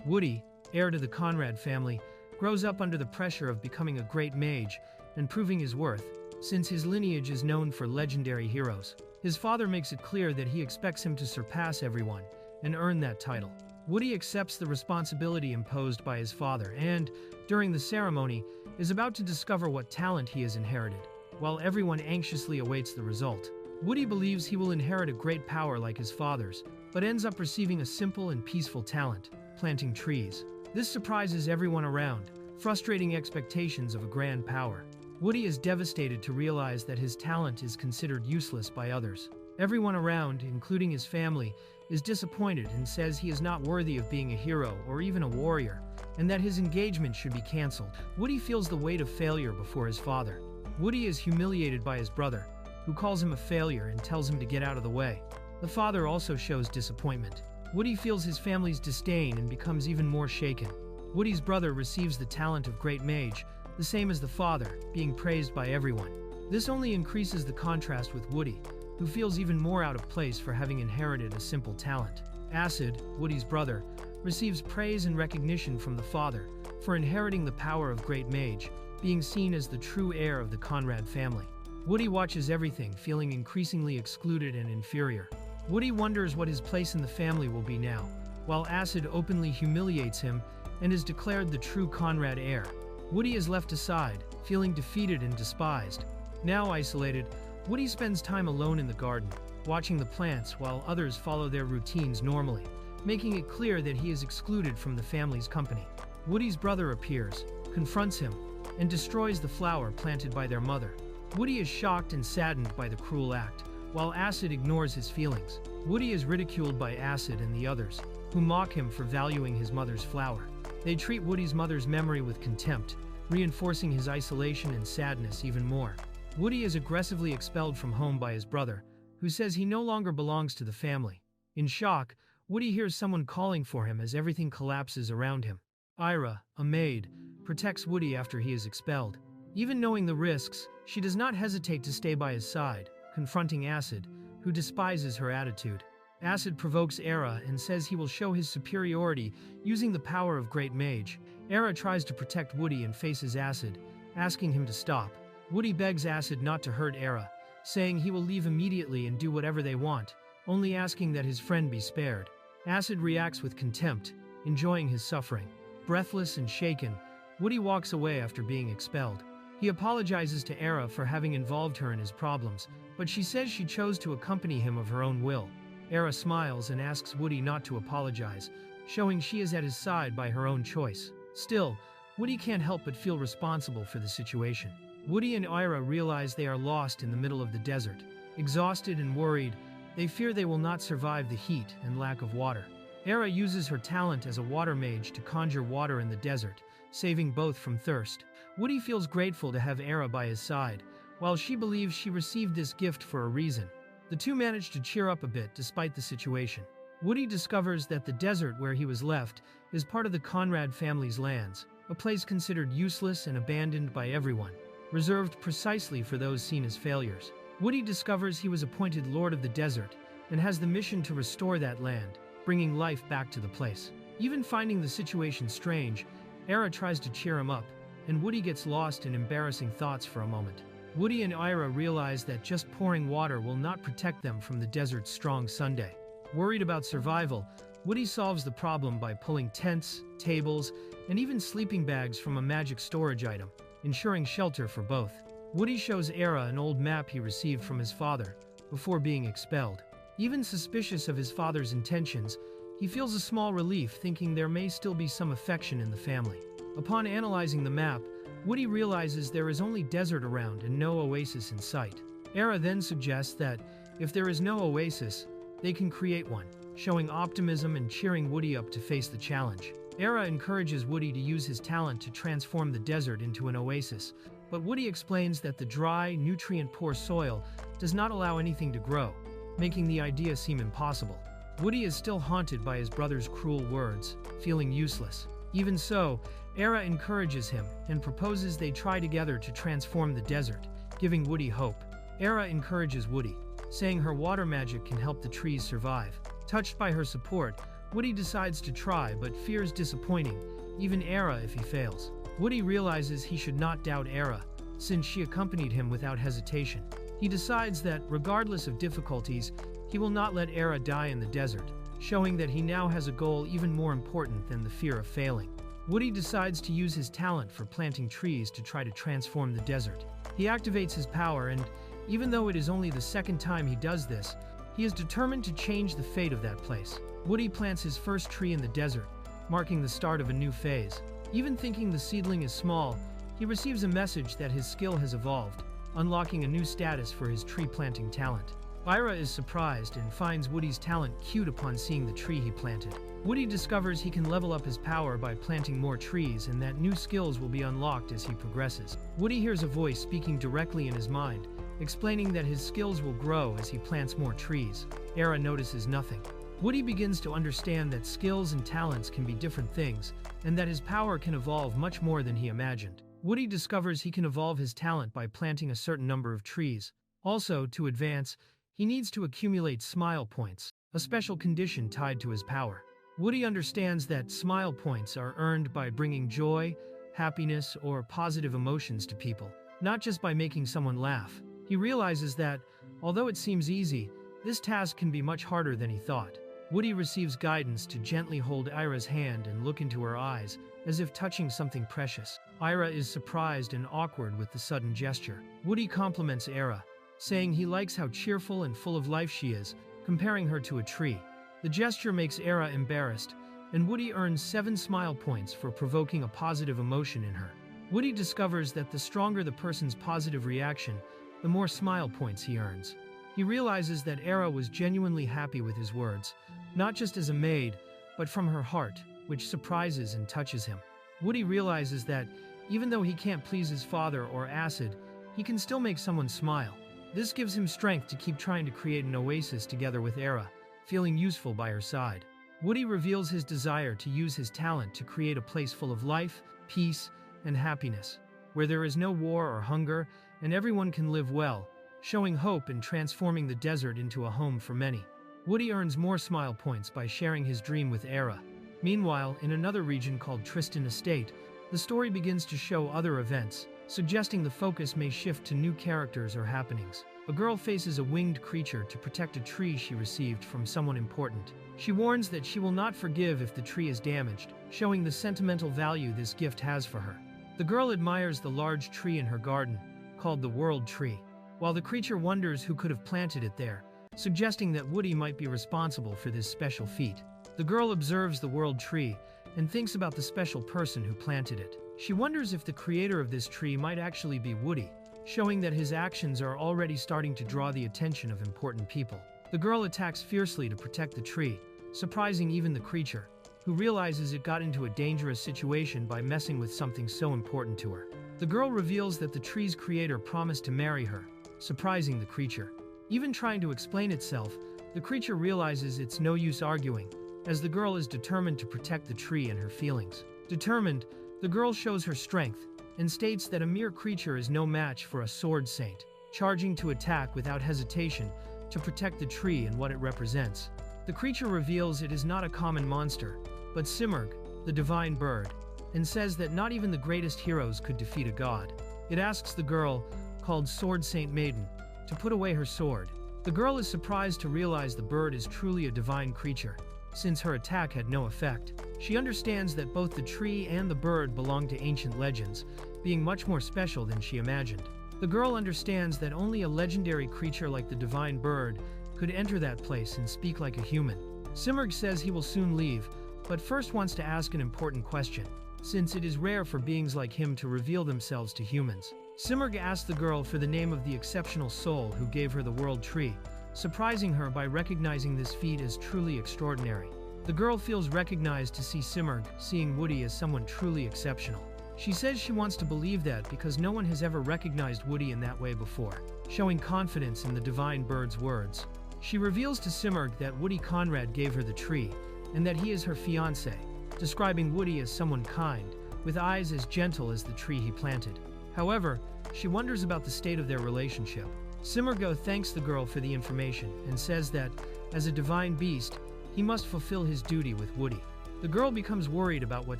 Woody, heir to the Conrad family, grows up under the pressure of becoming a great mage and proving his worth, since his lineage is known for legendary heroes. His father makes it clear that he expects him to surpass everyone and earn that title. Woody accepts the responsibility imposed by his father and, during the ceremony, is about to discover what talent he has inherited, while everyone anxiously awaits the result. Woody believes he will inherit a great power like his father's, but ends up receiving a simple and peaceful talent: planting trees. This surprises everyone around, frustrating expectations of a grand power. Woody is devastated to realize that his talent is considered useless by others. Everyone around, including his family, is disappointed and says he is not worthy of being a hero or even a warrior, and that his engagement should be cancelled. Woody feels the weight of failure before his father. Woody is humiliated by his brother, who calls him a failure and tells him to get out of the way. The father also shows disappointment. Woody feels his family's disdain and becomes even more shaken. Woody's brother receives the talent of Great Mage, the same as the father, being praised by everyone. This only increases the contrast with Woody, who feels even more out of place for having inherited a simple talent. Acid, Woody's brother, receives praise and recognition from the father for inheriting the power of Great Mage, being seen as the true heir of the Conrad family. Woody watches everything, feeling increasingly excluded and inferior. Woody wonders what his place in the family will be now, while Acid openly humiliates him and is declared the true Conrad heir. Woody is left aside, feeling defeated and despised. Now isolated, Woody spends time alone in the garden, watching the plants while others follow their routines normally, making it clear that he is excluded from the family's company. Woody's brother appears, confronts him, and destroys the flower planted by their mother. Woody is shocked and saddened by the cruel act, while Acid ignores his feelings. Woody is ridiculed by Acid and the others, who mock him for valuing his mother's flower. They treat Woody's mother's memory with contempt, reinforcing his isolation and sadness even more. Woody is aggressively expelled from home by his brother, who says he no longer belongs to the family. In shock, Woody hears someone calling for him as everything collapses around him. Ira, a maid, protects Woody after he is expelled. Even knowing the risks, she does not hesitate to stay by his side, confronting Acid, who despises her attitude. Acid provokes Era and says he will show his superiority using the power of Great Mage. Era tries to protect Woody and faces Acid, asking him to stop. Woody begs Acid not to hurt Era, saying he will leave immediately and do whatever they want, only asking that his friend be spared. Acid reacts with contempt, enjoying his suffering. Breathless and shaken, Woody walks away after being expelled. He apologizes to Era for having involved her in his problems, but she says she chose to accompany him of her own will. Era smiles and asks Woody not to apologize, showing she is at his side by her own choice. Still, Woody can't help but feel responsible for the situation. Woody and Ira realize they are lost in the middle of the desert. Exhausted and worried, they fear they will not survive the heat and lack of water. Era uses her talent as a water mage to conjure water in the desert, saving both from thirst. Woody feels grateful to have Era by his side, while she believes she received this gift for a reason. The two manage to cheer up a bit despite the situation. Woody discovers that the desert where he was left is part of the Conrad family's lands, a place considered useless and abandoned by everyone, reserved precisely for those seen as failures. Woody discovers he was appointed Lord of the Desert and has the mission to restore that land, bringing life back to the place. Even finding the situation strange, Era tries to cheer him up, and Woody gets lost in embarrassing thoughts for a moment. Woody and Ira realize that just pouring water will not protect them from the desert's strong Sunday. Worried about survival, Woody solves the problem by pulling tents, tables, and even sleeping bags from a magic storage item, ensuring shelter for both. Woody shows Era an old map he received from his father before being expelled. Even suspicious of his father's intentions, he feels a small relief thinking there may still be some affection in the family. Upon analyzing the map, Woody realizes there is only desert around and no oasis in sight. Era then suggests that, if there is no oasis, they can create one, showing optimism and cheering Woody up to face the challenge. Era encourages Woody to use his talent to transform the desert into an oasis, but Woody explains that the dry, nutrient-poor soil does not allow anything to grow, making the idea seem impossible. Woody is still haunted by his brother's cruel words, feeling useless. Even so, Era encourages him and proposes they try together to transform the desert, giving Woody hope. Era encourages Woody, saying her water magic can help the trees survive. Touched by her support, Woody decides to try but fears disappointing, even Era if he fails. Woody realizes he should not doubt Era, since she accompanied him without hesitation. He decides that, regardless of difficulties, he will not let Era die in the desert, showing that he now has a goal even more important than the fear of failing. Woody decides to use his talent for planting trees to try to transform the desert. He activates his power and, even though it is only the second time he does this, he is determined to change the fate of that place. Woody plants his first tree in the desert, marking the start of a new phase. Even thinking the seedling is small, he receives a message that his skill has evolved, unlocking a new status for his tree planting talent. Ira is surprised and finds Woody's talent cute upon seeing the tree he planted. Woody discovers he can level up his power by planting more trees and that new skills will be unlocked as he progresses. Woody hears a voice speaking directly in his mind, explaining that his skills will grow as he plants more trees. Era notices nothing. Woody begins to understand that skills and talents can be different things, and that his power can evolve much more than he imagined. Woody discovers he can evolve his talent by planting a certain number of trees. Also, to advance, he needs to accumulate smile points, a special condition tied to his power. Woody understands that smile points are earned by bringing joy, happiness, or positive emotions to people, not just by making someone laugh. He realizes that, although it seems easy, this task can be much harder than he thought. Woody receives guidance to gently hold Ira's hand and look into her eyes, as if touching something precious. Ira is surprised and awkward with the sudden gesture. Woody compliments Era, saying he likes how cheerful and full of life she is, comparing her to a tree. The gesture makes Era embarrassed, and Woody earns 7 smile points for provoking a positive emotion in her. Woody discovers that the stronger the person's positive reaction, the more smile points he earns. He realizes that Era was genuinely happy with his words, not just as a maid, but from her heart, which surprises and touches him. Woody realizes that, even though he can't please his father or Acid, he can still make someone smile. This gives him strength to keep trying to create an oasis together with Era, feeling useful by her side. Woody reveals his desire to use his talent to create a place full of life, peace, and happiness, where there is no war or hunger, and everyone can live well, showing hope and transforming the desert into a home for many. Woody earns more smile points by sharing his dream with Era. Meanwhile, in another region called Tristan Estate, the story begins to show other events, suggesting the focus may shift to new characters or happenings. A girl faces a winged creature to protect a tree she received from someone important. She warns that she will not forgive if the tree is damaged, showing the sentimental value this gift has for her. The girl admires the large tree in her garden, called the World Tree, while the creature wonders who could have planted it there, suggesting that Woody might be responsible for this special feat. The girl observes the World Tree and thinks about the special person who planted it. She wonders if the creator of this tree might actually be Woody, showing that his actions are already starting to draw the attention of important people. The girl attacks fiercely to protect the tree, surprising even the creature, who realizes it got into a dangerous situation by messing with something so important to her. The girl reveals that the tree's creator promised to marry her, surprising the creature. Even trying to explain itself, the creature realizes it's no use arguing, as the girl is determined to protect the tree and her feelings. Determined, the girl shows her strength and states that a mere creature is no match for a sword saint, charging to attack without hesitation to protect the tree and what it represents. The creature reveals it is not a common monster, but Simurgh, the divine bird, and says that not even the greatest heroes could defeat a god. It asks the girl, called Sword Saint Maiden, to put away her sword. The girl is surprised to realize the bird is truly a divine creature, since her attack had no effect. She understands that both the tree and the bird belong to ancient legends, being much more special than she imagined. The girl understands that only a legendary creature like the divine bird could enter that place and speak like a human. Simurgh says he will soon leave, but first wants to ask an important question, since it is rare for beings like him to reveal themselves to humans. Simurgh asks the girl for the name of the exceptional soul who gave her the World Tree, surprising her by recognizing this feat as truly extraordinary. The girl feels recognized to see Simurgh seeing Woody as someone truly exceptional. She says she wants to believe that because no one has ever recognized Woody in that way before, showing confidence in the divine bird's words. She reveals to Simurgh that Woody Conrad gave her the tree, and that he is her fiancé, describing Woody as someone kind, with eyes as gentle as the tree he planted. However, she wonders about the state of their relationship. Simurgh thanks the girl for the information and says that, as a divine beast, he must fulfill his duty with Woody. The girl becomes worried about what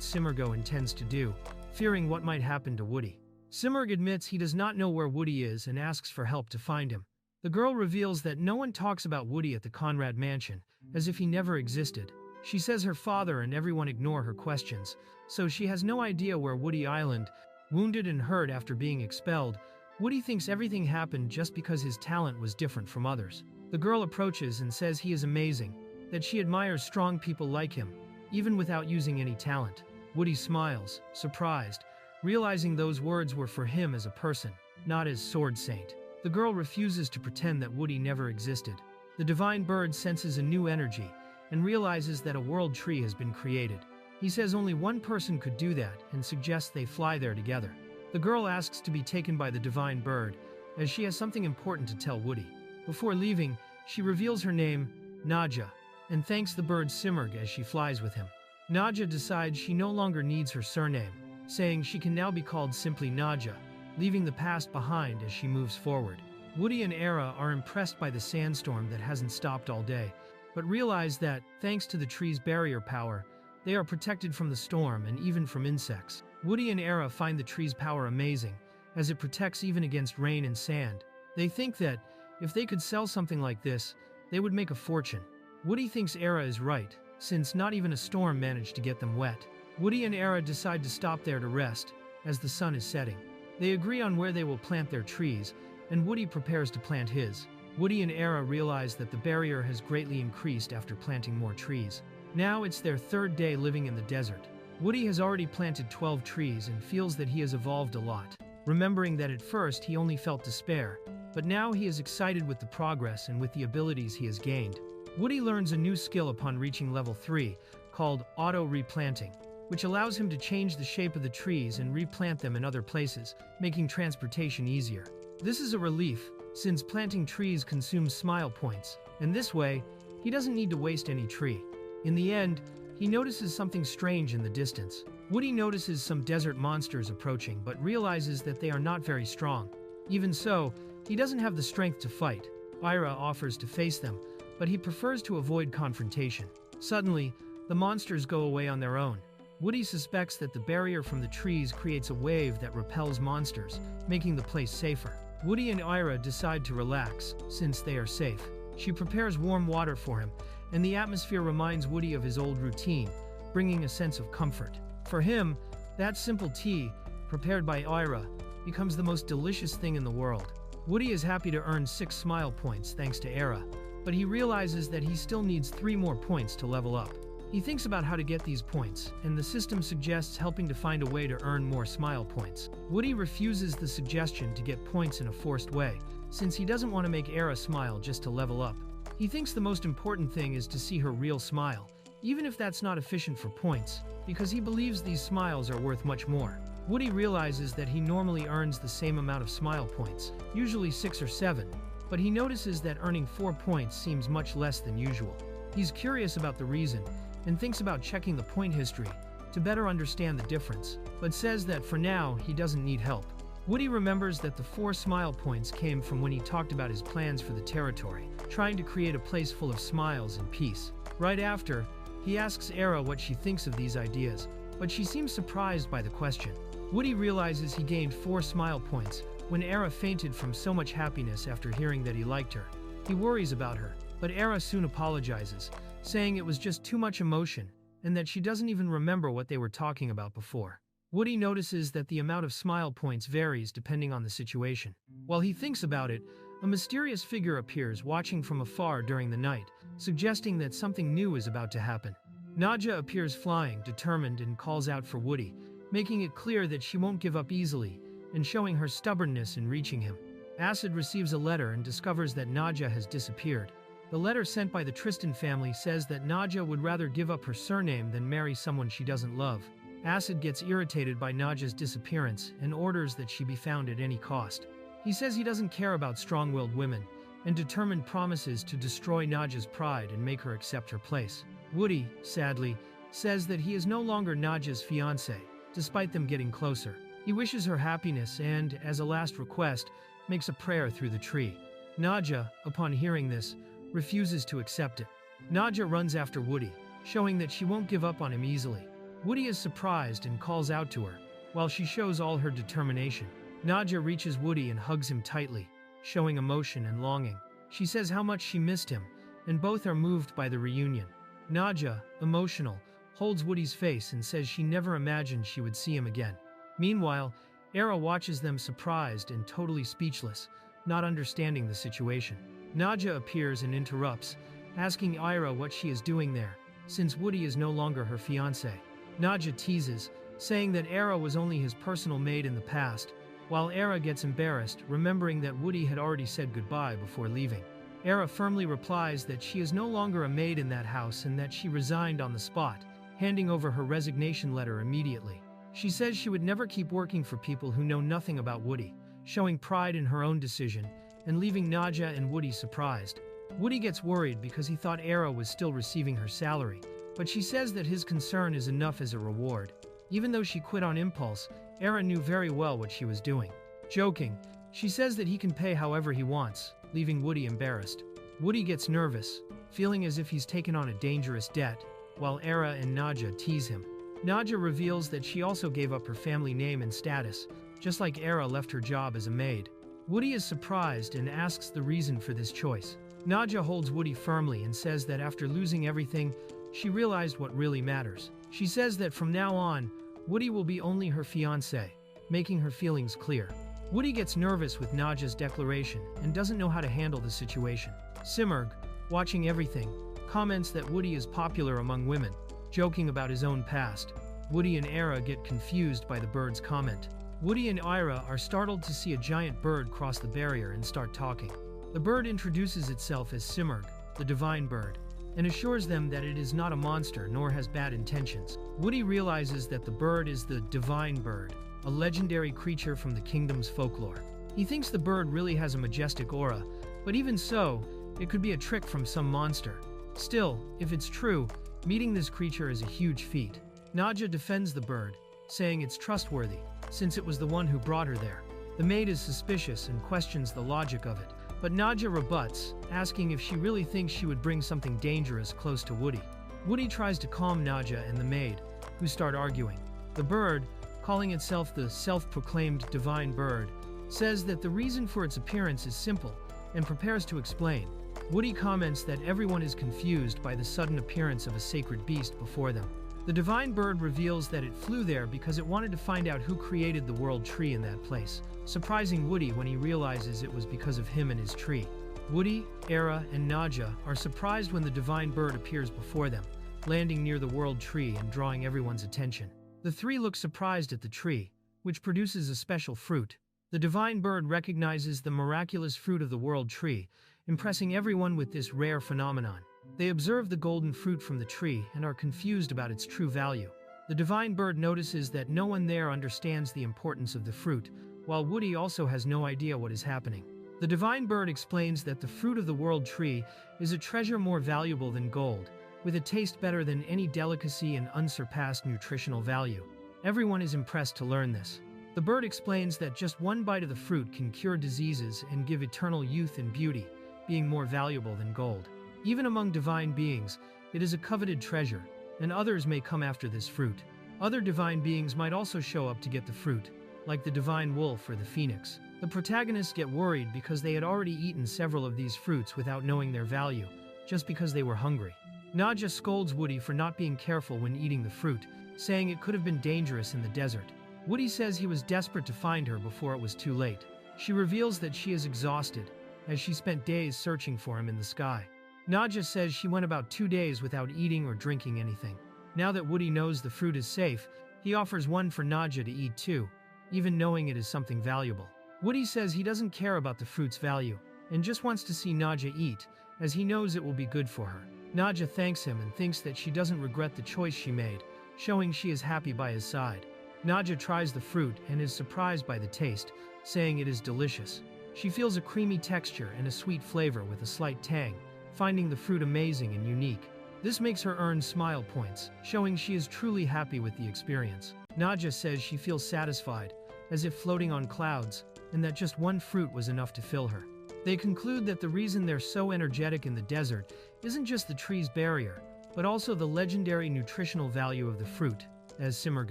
Simurgo intends to do, fearing what might happen to Woody. Simurg admits he does not know where Woody is and asks for help to find him. The girl reveals that no one talks about Woody at the Conrad mansion, as if he never existed. She says her father and everyone ignore her questions, so she has no idea where Woody Island. Wounded and hurt after being expelled, Woody thinks everything happened just because his talent was different from others. The girl approaches and says he is amazing, that she admires strong people like him, even without using any talent. Woody smiles, surprised, realizing those words were for him as a person, not as Sword Saint. The girl refuses to pretend that Woody never existed. The divine bird senses a new energy and realizes that a world tree has been created. He says only one person could do that and suggests they fly there together. The girl asks to be taken by the divine bird, as she has something important to tell Woody. Before leaving, she reveals her name, Nadja, and thanks the bird Simurg as she flies with him. Nadja decides she no longer needs her surname, saying she can now be called simply Nadja, leaving the past behind as she moves forward. Woody and Era are impressed by the sandstorm that hasn't stopped all day, but realize that, thanks to the tree's barrier power, they are protected from the storm and even from insects. Woody and Era find the tree's power amazing, as it protects even against rain and sand. They think that, if they could sell something like this, they would make a fortune. Woody thinks Era is right, since not even a storm managed to get them wet. Woody and Era decide to stop there to rest, as the sun is setting. They agree on where they will plant their trees, and Woody prepares to plant his. Woody and Era realize that the barrier has greatly increased after planting more trees. Now it's their third day living in the desert. Woody has already planted 12 trees and feels that he has evolved a lot, remembering that at first he only felt despair, but now he is excited with the progress and with the abilities he has gained. Woody learns a new skill upon reaching level 3, called auto-replanting, which allows him to change the shape of the trees and replant them in other places, making transportation easier. This is a relief, since planting trees consumes smile points, and this way, he doesn't need to waste any tree. In the end, he notices something strange in the distance. Woody notices some desert monsters approaching, but realizes that they are not very strong. Even so, he doesn't have the strength to fight. Ira offers to face them, but he prefers to avoid confrontation. Suddenly, the monsters go away on their own. Woody suspects that the barrier from the trees creates a wave that repels monsters, making the place safer. Woody and Ira decide to relax, since they are safe. She prepares warm water for him, and the atmosphere reminds Woody of his old routine, bringing a sense of comfort. For him, that simple tea, prepared by Ira, becomes the most delicious thing in the world. Woody is happy to earn 6 smile points thanks to Era, but he realizes that he still needs 3 more points to level up. He thinks about how to get these points, and the system suggests helping to find a way to earn more smile points. Woody refuses the suggestion to get points in a forced way, since he doesn't want to make Era smile just to level up. He thinks the most important thing is to see her real smile, even if that's not efficient for points, because he believes these smiles are worth much more. Woody realizes that he normally earns the same amount of smile points, usually 6 or 7, but he notices that earning 4 points seems much less than usual. He's curious about the reason, and thinks about checking the point history to better understand the difference, but says that for now he doesn't need help. Woody remembers that the 4 smile points came from when he talked about his plans for the territory, trying to create a place full of smiles and peace. Right after, he asks Era what she thinks of these ideas, but she seems surprised by the question. Woody realizes he gained 4 smile points when Era fainted from so much happiness after hearing that he liked her. He worries about her, but Era soon apologizes, saying it was just too much emotion and that she doesn't even remember what they were talking about before. Woody notices that the amount of smile points varies depending on the situation. While he thinks about it, a mysterious figure appears watching from afar during the night, suggesting that something new is about to happen. Nadja appears flying, determined, and calls out for Woody, making it clear that she won't give up easily and showing her stubbornness in reaching him. Acid receives a letter and discovers that Nadja has disappeared. The letter sent by the Tristan family says that Nadja would rather give up her surname than marry someone she doesn't love. Acid gets irritated by Nadja's disappearance and orders that she be found at any cost. He says he doesn't care about strong-willed women and determined promises to destroy Nadja's pride and make her accept her place. Woody, sadly, says that he is no longer Nadja's fiancé, despite them getting closer. He wishes her happiness and, as a last request, makes a prayer through the tree. Nadja, upon hearing this, refuses to accept it. Nadja runs after Woody, showing that she won't give up on him easily. Woody is surprised and calls out to her, while she shows all her determination. Nadja reaches Woody and hugs him tightly, showing emotion and longing. She says how much she missed him, and both are moved by the reunion. Nadja, emotional, holds Woody's face and says she never imagined she would see him again. Meanwhile, Era watches them surprised and totally speechless, not understanding the situation. Nadja appears and interrupts, asking Ira what she is doing there, since Woody is no longer her fiancé. Nadja teases, saying that Era was only his personal maid in the past, while Era gets embarrassed, remembering that Woody had already said goodbye before leaving. Era firmly replies that she is no longer a maid in that house and that she resigned on the spot, handing over her resignation letter immediately. She says she would never keep working for people who know nothing about Woody, showing pride in her own decision and leaving Nadja and Woody surprised. Woody gets worried because he thought Era was still receiving her salary, but she says that his concern is enough as a reward. Even though she quit on impulse, Era knew very well what she was doing. Joking, she says that he can pay however he wants, leaving Woody embarrassed. Woody gets nervous, feeling as if he's taken on a dangerous debt, while Era and Nadja tease him. Nadja reveals that she also gave up her family name and status, just like Era left her job as a maid. Woody is surprised and asks the reason for this choice. Nadja holds Woody firmly and says that after losing everything, she realized what really matters. She says that from now on, Woody will be only her fiancé, making her feelings clear. Woody gets nervous with Nadja's declaration and doesn't know how to handle the situation. Simurg, watching everything, comments that Woody is popular among women, joking about his own past. Woody and Era get confused by the bird's comment. Woody and Ira are startled to see a giant bird cross the barrier and start talking. The bird introduces itself as Simurg, the divine bird, and assures them that it is not a monster nor has bad intentions. Woody realizes that the bird is the divine bird, a legendary creature from the kingdom's folklore. He thinks the bird really has a majestic aura, but even so, it could be a trick from some monster. Still, if it's true, meeting this creature is a huge feat. Nadja defends the bird, saying it's trustworthy, since it was the one who brought her there. The maid is suspicious and questions the logic of it, but Nadja rebuts, asking if she really thinks she would bring something dangerous close to Woody. Woody tries to calm Nadja and the maid, who start arguing. The bird, calling itself the self-proclaimed divine bird, says that the reason for its appearance is simple, and prepares to explain. Woody comments that everyone is confused by the sudden appearance of a sacred beast before them. The divine bird reveals that it flew there because it wanted to find out who created the world tree in that place, surprising Woody when he realizes it was because of him and his tree. Woody, Era, and Nadja are surprised when the divine bird appears before them, landing near the world tree and drawing everyone's attention. The three look surprised at the tree, which produces a special fruit. The divine bird recognizes the miraculous fruit of the world tree, impressing everyone with this rare phenomenon. They observe the golden fruit from the tree and are confused about its true value. The divine bird notices that no one there understands the importance of the fruit, while Woody also has no idea what is happening. The divine bird explains that the fruit of the world tree is a treasure more valuable than gold, with a taste better than any delicacy and unsurpassed nutritional value. Everyone is impressed to learn this. The bird explains that just one bite of the fruit can cure diseases and give eternal youth and beauty, being more valuable than gold. Even among divine beings, it is a coveted treasure, and others may come after this fruit. Other divine beings might also show up to get the fruit, like the divine wolf or the phoenix. The protagonists get worried because they had already eaten several of these fruits without knowing their value, just because they were hungry. Nadja scolds Woody for not being careful when eating the fruit, saying it could have been dangerous in the desert. Woody says he was desperate to find her before it was too late. She reveals that she is exhausted, as she spent days searching for him in the sky. Nadja says she went about 2 days without eating or drinking anything. Now that Woody knows the fruit is safe, he offers one for Nadja to eat too, even knowing it is something valuable. Woody says he doesn't care about the fruit's value, and just wants to see Nadja eat, as he knows it will be good for her. Nadja thanks him and thinks that she doesn't regret the choice she made, showing she is happy by his side. Nadja tries the fruit and is surprised by the taste, saying it is delicious. She feels a creamy texture and a sweet flavor with a slight tang, finding the fruit amazing and unique. This makes her earn smile points, showing she is truly happy with the experience. Nadja says she feels satisfied, as if floating on clouds, and that just one fruit was enough to fill her. They conclude that the reason they're so energetic in the desert isn't just the tree's barrier, but also the legendary nutritional value of the fruit, as Simurgh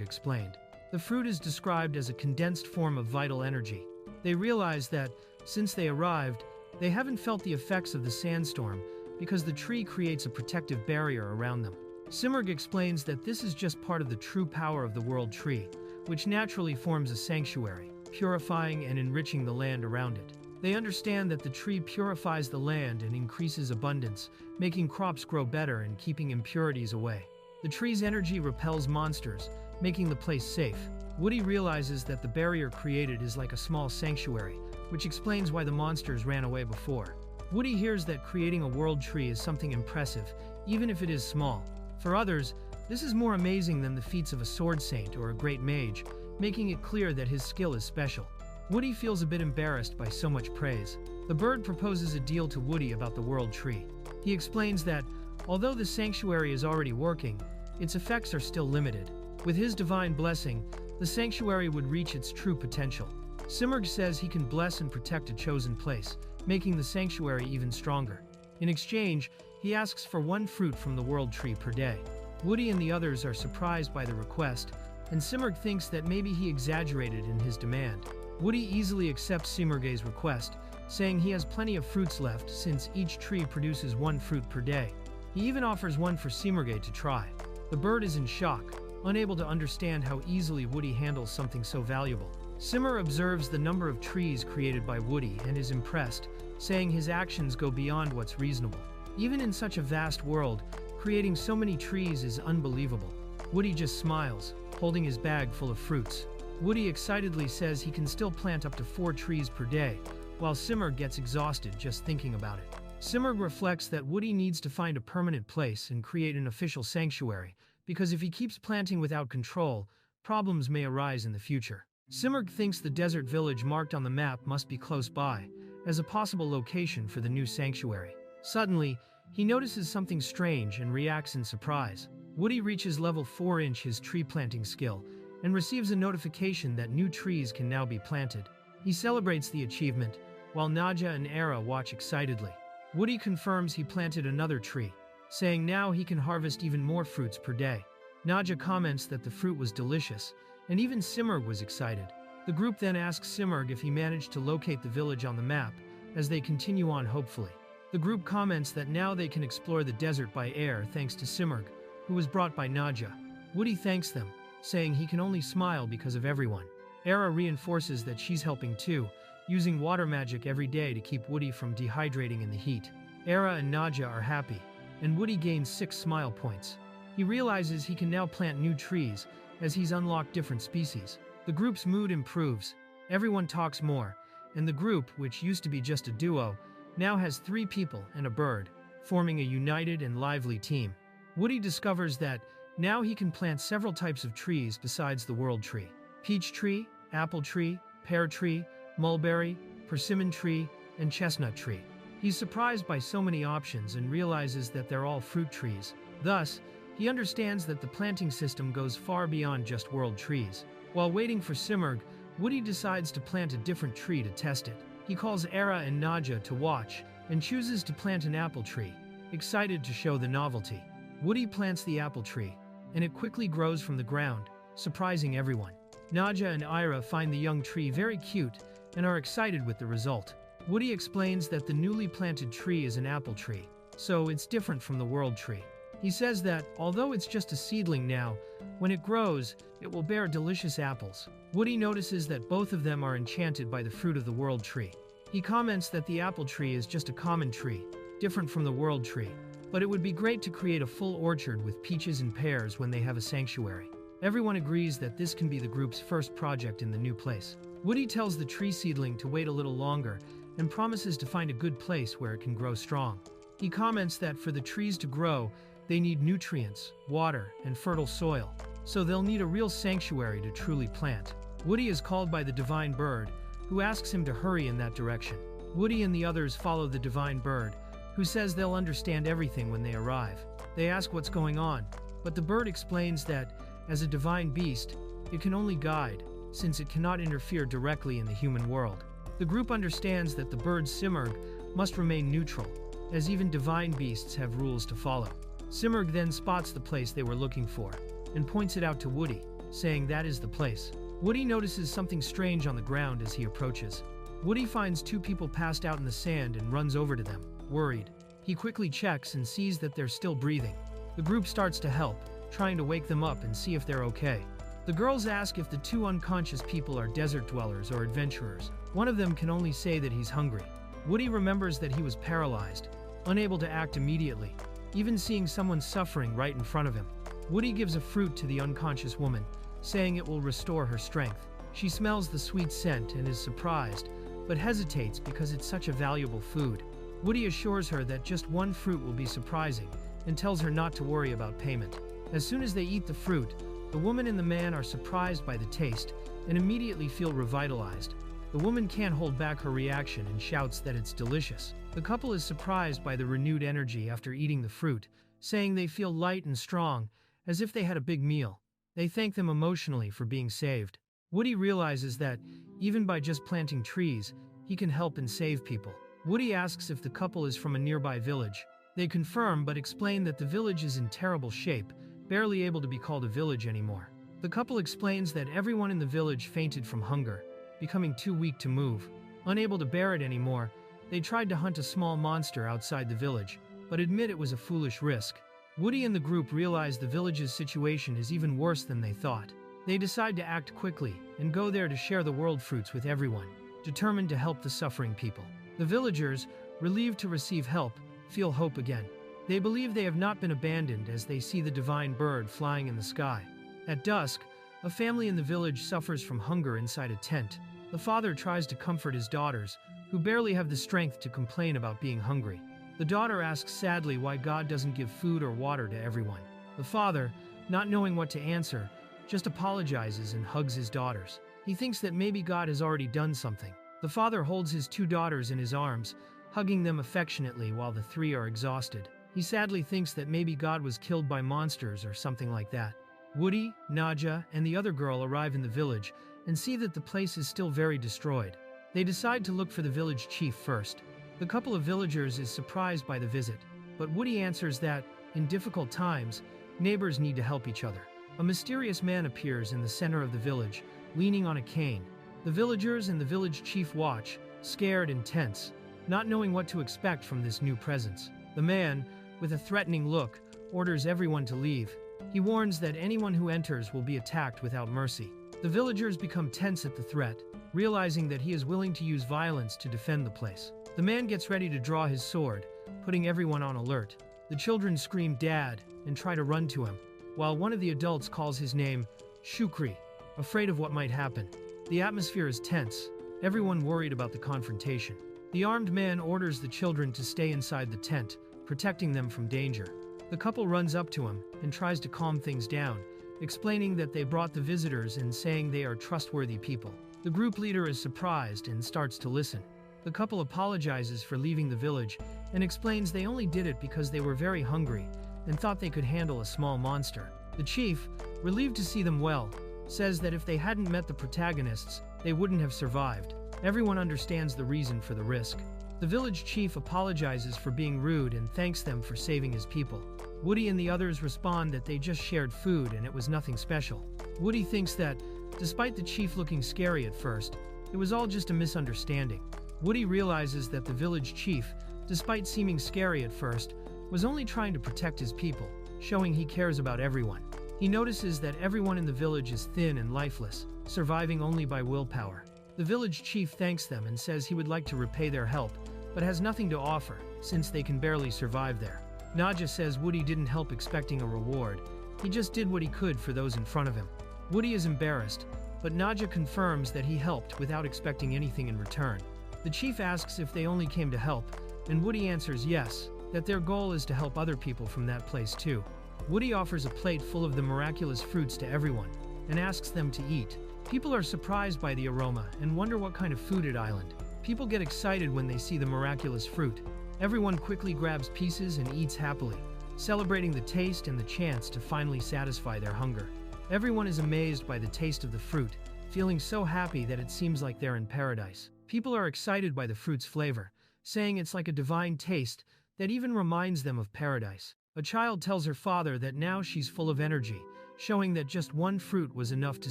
explained. The fruit is described as a condensed form of vital energy. They realize that, since they arrived, they haven't felt the effects of the sandstorm because the tree creates a protective barrier around them. Simurgh explains that this is just part of the true power of the world tree, which naturally forms a sanctuary, purifying and enriching the land around it. They understand that the tree purifies the land and increases abundance, making crops grow better and keeping impurities away. The tree's energy repels monsters, making the place safe. Woody realizes that the barrier created is like a small sanctuary, which explains why the monsters ran away before. Woody hears that creating a world tree is something impressive, even if it is small. For others, this is more amazing than the feats of a sword saint or a great mage, making it clear that his skill is special. Woody feels a bit embarrassed by so much praise. The bird proposes a deal to Woody about the world tree. He explains that, although the sanctuary is already working, its effects are still limited. With his divine blessing, the sanctuary would reach its true potential. Simurgh says he can bless and protect a chosen place, making the sanctuary even stronger. In exchange, he asks for 1 fruit from the world tree per day. Woody and the others are surprised by the request, and Simurgh thinks that maybe he exaggerated in his demand. Woody easily accepts Simurgh's request, saying he has plenty of fruits left since each tree produces 1 fruit per day. He even offers 1 for Simurgh to try. The bird is in shock, unable to understand how easily Woody handles something so valuable. Simurgh observes the number of trees created by Woody and is impressed, saying his actions go beyond what's reasonable. Even in such a vast world, creating so many trees is unbelievable. Woody just smiles, holding his bag full of fruits. Woody excitedly says he can still plant up to 4 trees per day, while Simurgh gets exhausted just thinking about it. Simurgh reflects that Woody needs to find a permanent place and create an official sanctuary, because if he keeps planting without control, problems may arise in the future. Simurgh thinks the desert village marked on the map must be close by, as a possible location for the new sanctuary. Suddenly, he notices something strange and reacts in surprise. Woody reaches level 4 in his tree planting skill, and receives a notification that new trees can now be planted. He celebrates the achievement, while Nadja and Era watch excitedly. Woody confirms he planted another tree, saying now he can harvest even more fruits per day. Nadja comments that the fruit was delicious, and even Simurgh was excited. The group then asks Simurgh if he managed to locate the village on the map, as they continue on hopefully. The group comments that now they can explore the desert by air thanks to Simurgh, who was brought by Nadja. Woody thanks them, saying he can only smile because of everyone. Era reinforces that she's helping too, using water magic every day to keep Woody from dehydrating in the heat. Era and Nadja are happy, and Woody gains 6 smile points. He realizes he can now plant new trees, as he's unlocked different species. The group's mood improves, everyone talks more, and the group, which used to be just a duo, now has 3 people and a bird, forming a united and lively team. Woody discovers that now he can plant several types of trees besides the world tree. Peach tree, apple tree, pear tree, mulberry, persimmon tree, and chestnut tree. He's surprised by so many options and realizes that they're all fruit trees. Thus, he understands that the planting system goes far beyond just world trees. While waiting for Simurgh, Woody decides to plant a different tree to test it. He calls Era and Nadja to watch and chooses to plant an apple tree, excited to show the novelty. Woody plants the apple tree, and it quickly grows from the ground, surprising everyone. Nadja and Ira find the young tree very cute and are excited with the result. Woody explains that the newly planted tree is an apple tree, so it's different from the world tree. He says that, although it's just a seedling now, when it grows, it will bear delicious apples. Woody notices that both of them are enchanted by the fruit of the world tree. He comments that the apple tree is just a common tree, different from the world tree, but it would be great to create a full orchard with peaches and pears when they have a sanctuary. Everyone agrees that this can be the group's first project in the new place. Woody tells the tree seedling to wait a little longer and promises to find a good place where it can grow strong. He comments that for the trees to grow, they need nutrients, water, and fertile soil, so they'll need a real sanctuary to truly plant. Woody is called by the divine bird, who asks him to hurry in that direction. Woody and the others follow the divine bird, who says they'll understand everything when they arrive. They ask what's going on, but the bird explains that, as a divine beast, it can only guide, since it cannot interfere directly in the human world. The group understands that the bird Simurgh must remain neutral, as even divine beasts have rules to follow. Simurgh then spots the place they were looking for, and points it out to Woody, saying that is the place. Woody notices something strange on the ground as he approaches. Woody finds two people passed out in the sand and runs over to them, worried. He quickly checks and sees that they're still breathing. The group starts to help, trying to wake them up and see if they're okay. The girls ask if the two unconscious people are desert dwellers or adventurers. One of them can only say that he's hungry. Woody remembers that he was paralyzed, unable to act immediately, even seeing someone suffering right in front of him. Woody gives a fruit to the unconscious woman, saying it will restore her strength. She smells the sweet scent and is surprised, but hesitates because it's such a valuable food. Woody assures her that just one fruit will be surprising, and tells her not to worry about payment. As soon as they eat the fruit, the woman and the man are surprised by the taste and immediately feel revitalized. The woman can't hold back her reaction and shouts that it's delicious. The couple is surprised by the renewed energy after eating the fruit, saying they feel light and strong, as if they had a big meal. They thank them emotionally for being saved. Woody realizes that, even by just planting trees, he can help and save people. Woody asks if the couple is from a nearby village. They confirm but explain that the village is in terrible shape, barely able to be called a village anymore. The couple explains that everyone in the village fainted from hunger, becoming too weak to move. Unable to bear it anymore, they tried to hunt a small monster outside the village, but admit it was a foolish risk. Woody and the group realize the village's situation is even worse than they thought. They decide to act quickly and go there to share the world fruits with everyone, determined to help the suffering people. The villagers, relieved to receive help, feel hope again. They believe they have not been abandoned as they see the divine bird flying in the sky. At dusk, a family in the village suffers from hunger inside a tent. The father tries to comfort his daughters, who barely have the strength to complain about being hungry. The daughter asks sadly why God doesn't give food or water to everyone. The father, not knowing what to answer, just apologizes and hugs his daughters. He thinks that maybe God has already done something. The father holds his two daughters in his arms, hugging them affectionately while the three are exhausted. He sadly thinks that maybe God was killed by monsters or something like that. Woody, Nadja, and the other girl arrive in the village and see that the place is still very destroyed. They decide to look for the village chief first. The couple of villagers is surprised by the visit, but Woody answers that, in difficult times, neighbors need to help each other. A mysterious man appears in the center of the village, leaning on a cane. The villagers and the village chief watch, scared and tense, not knowing what to expect from this new presence. The man, with a threatening look, orders everyone to leave. He warns that anyone who enters will be attacked without mercy. The villagers become tense at the threat, realizing that he is willing to use violence to defend the place. The man gets ready to draw his sword, putting everyone on alert. The children scream "Dad" and try to run to him, while one of the adults calls his name Shukri, afraid of what might happen. The atmosphere is tense, everyone worried about the confrontation. The armed man orders the children to stay inside the tent, protecting them from danger. The couple runs up to him and tries to calm things down, explaining that they brought the visitors and saying they are trustworthy people. The group leader is surprised and starts to listen. The couple apologizes for leaving the village and explains they only did it because they were very hungry and thought they could handle a small monster. The chief, relieved to see them well, says that if they hadn't met the protagonists, they wouldn't have survived. Everyone understands the reason for the risk. The village chief apologizes for being rude and thanks them for saving his people. Woody and the others respond that they just shared food and it was nothing special. Woody thinks that, despite the chief looking scary at first, it was all just a misunderstanding. Woody realizes that the village chief, despite seeming scary at first, was only trying to protect his people, showing he cares about everyone. He notices that everyone in the village is thin and lifeless, surviving only by willpower. The village chief thanks them and says he would like to repay their help, but has nothing to offer, since they can barely survive there. Nadja says Woody didn't help expecting a reward, he just did what he could for those in front of him. Woody is embarrassed, but Nadja confirms that he helped without expecting anything in return. The chief asks if they only came to help, and Woody answers yes, that their goal is to help other people from that place too. Woody offers a plate full of the miraculous fruits to everyone, and asks them to eat. People are surprised by the aroma and wonder what kind of food it island. People get excited when they see the miraculous fruit. Everyone quickly grabs pieces and eats happily, celebrating the taste and the chance to finally satisfy their hunger. Everyone is amazed by the taste of the fruit, feeling so happy that it seems like they're in paradise. People are excited by the fruit's flavor, saying it's like a divine taste that even reminds them of paradise. A child tells her father that now she's full of energy, showing that just one fruit was enough to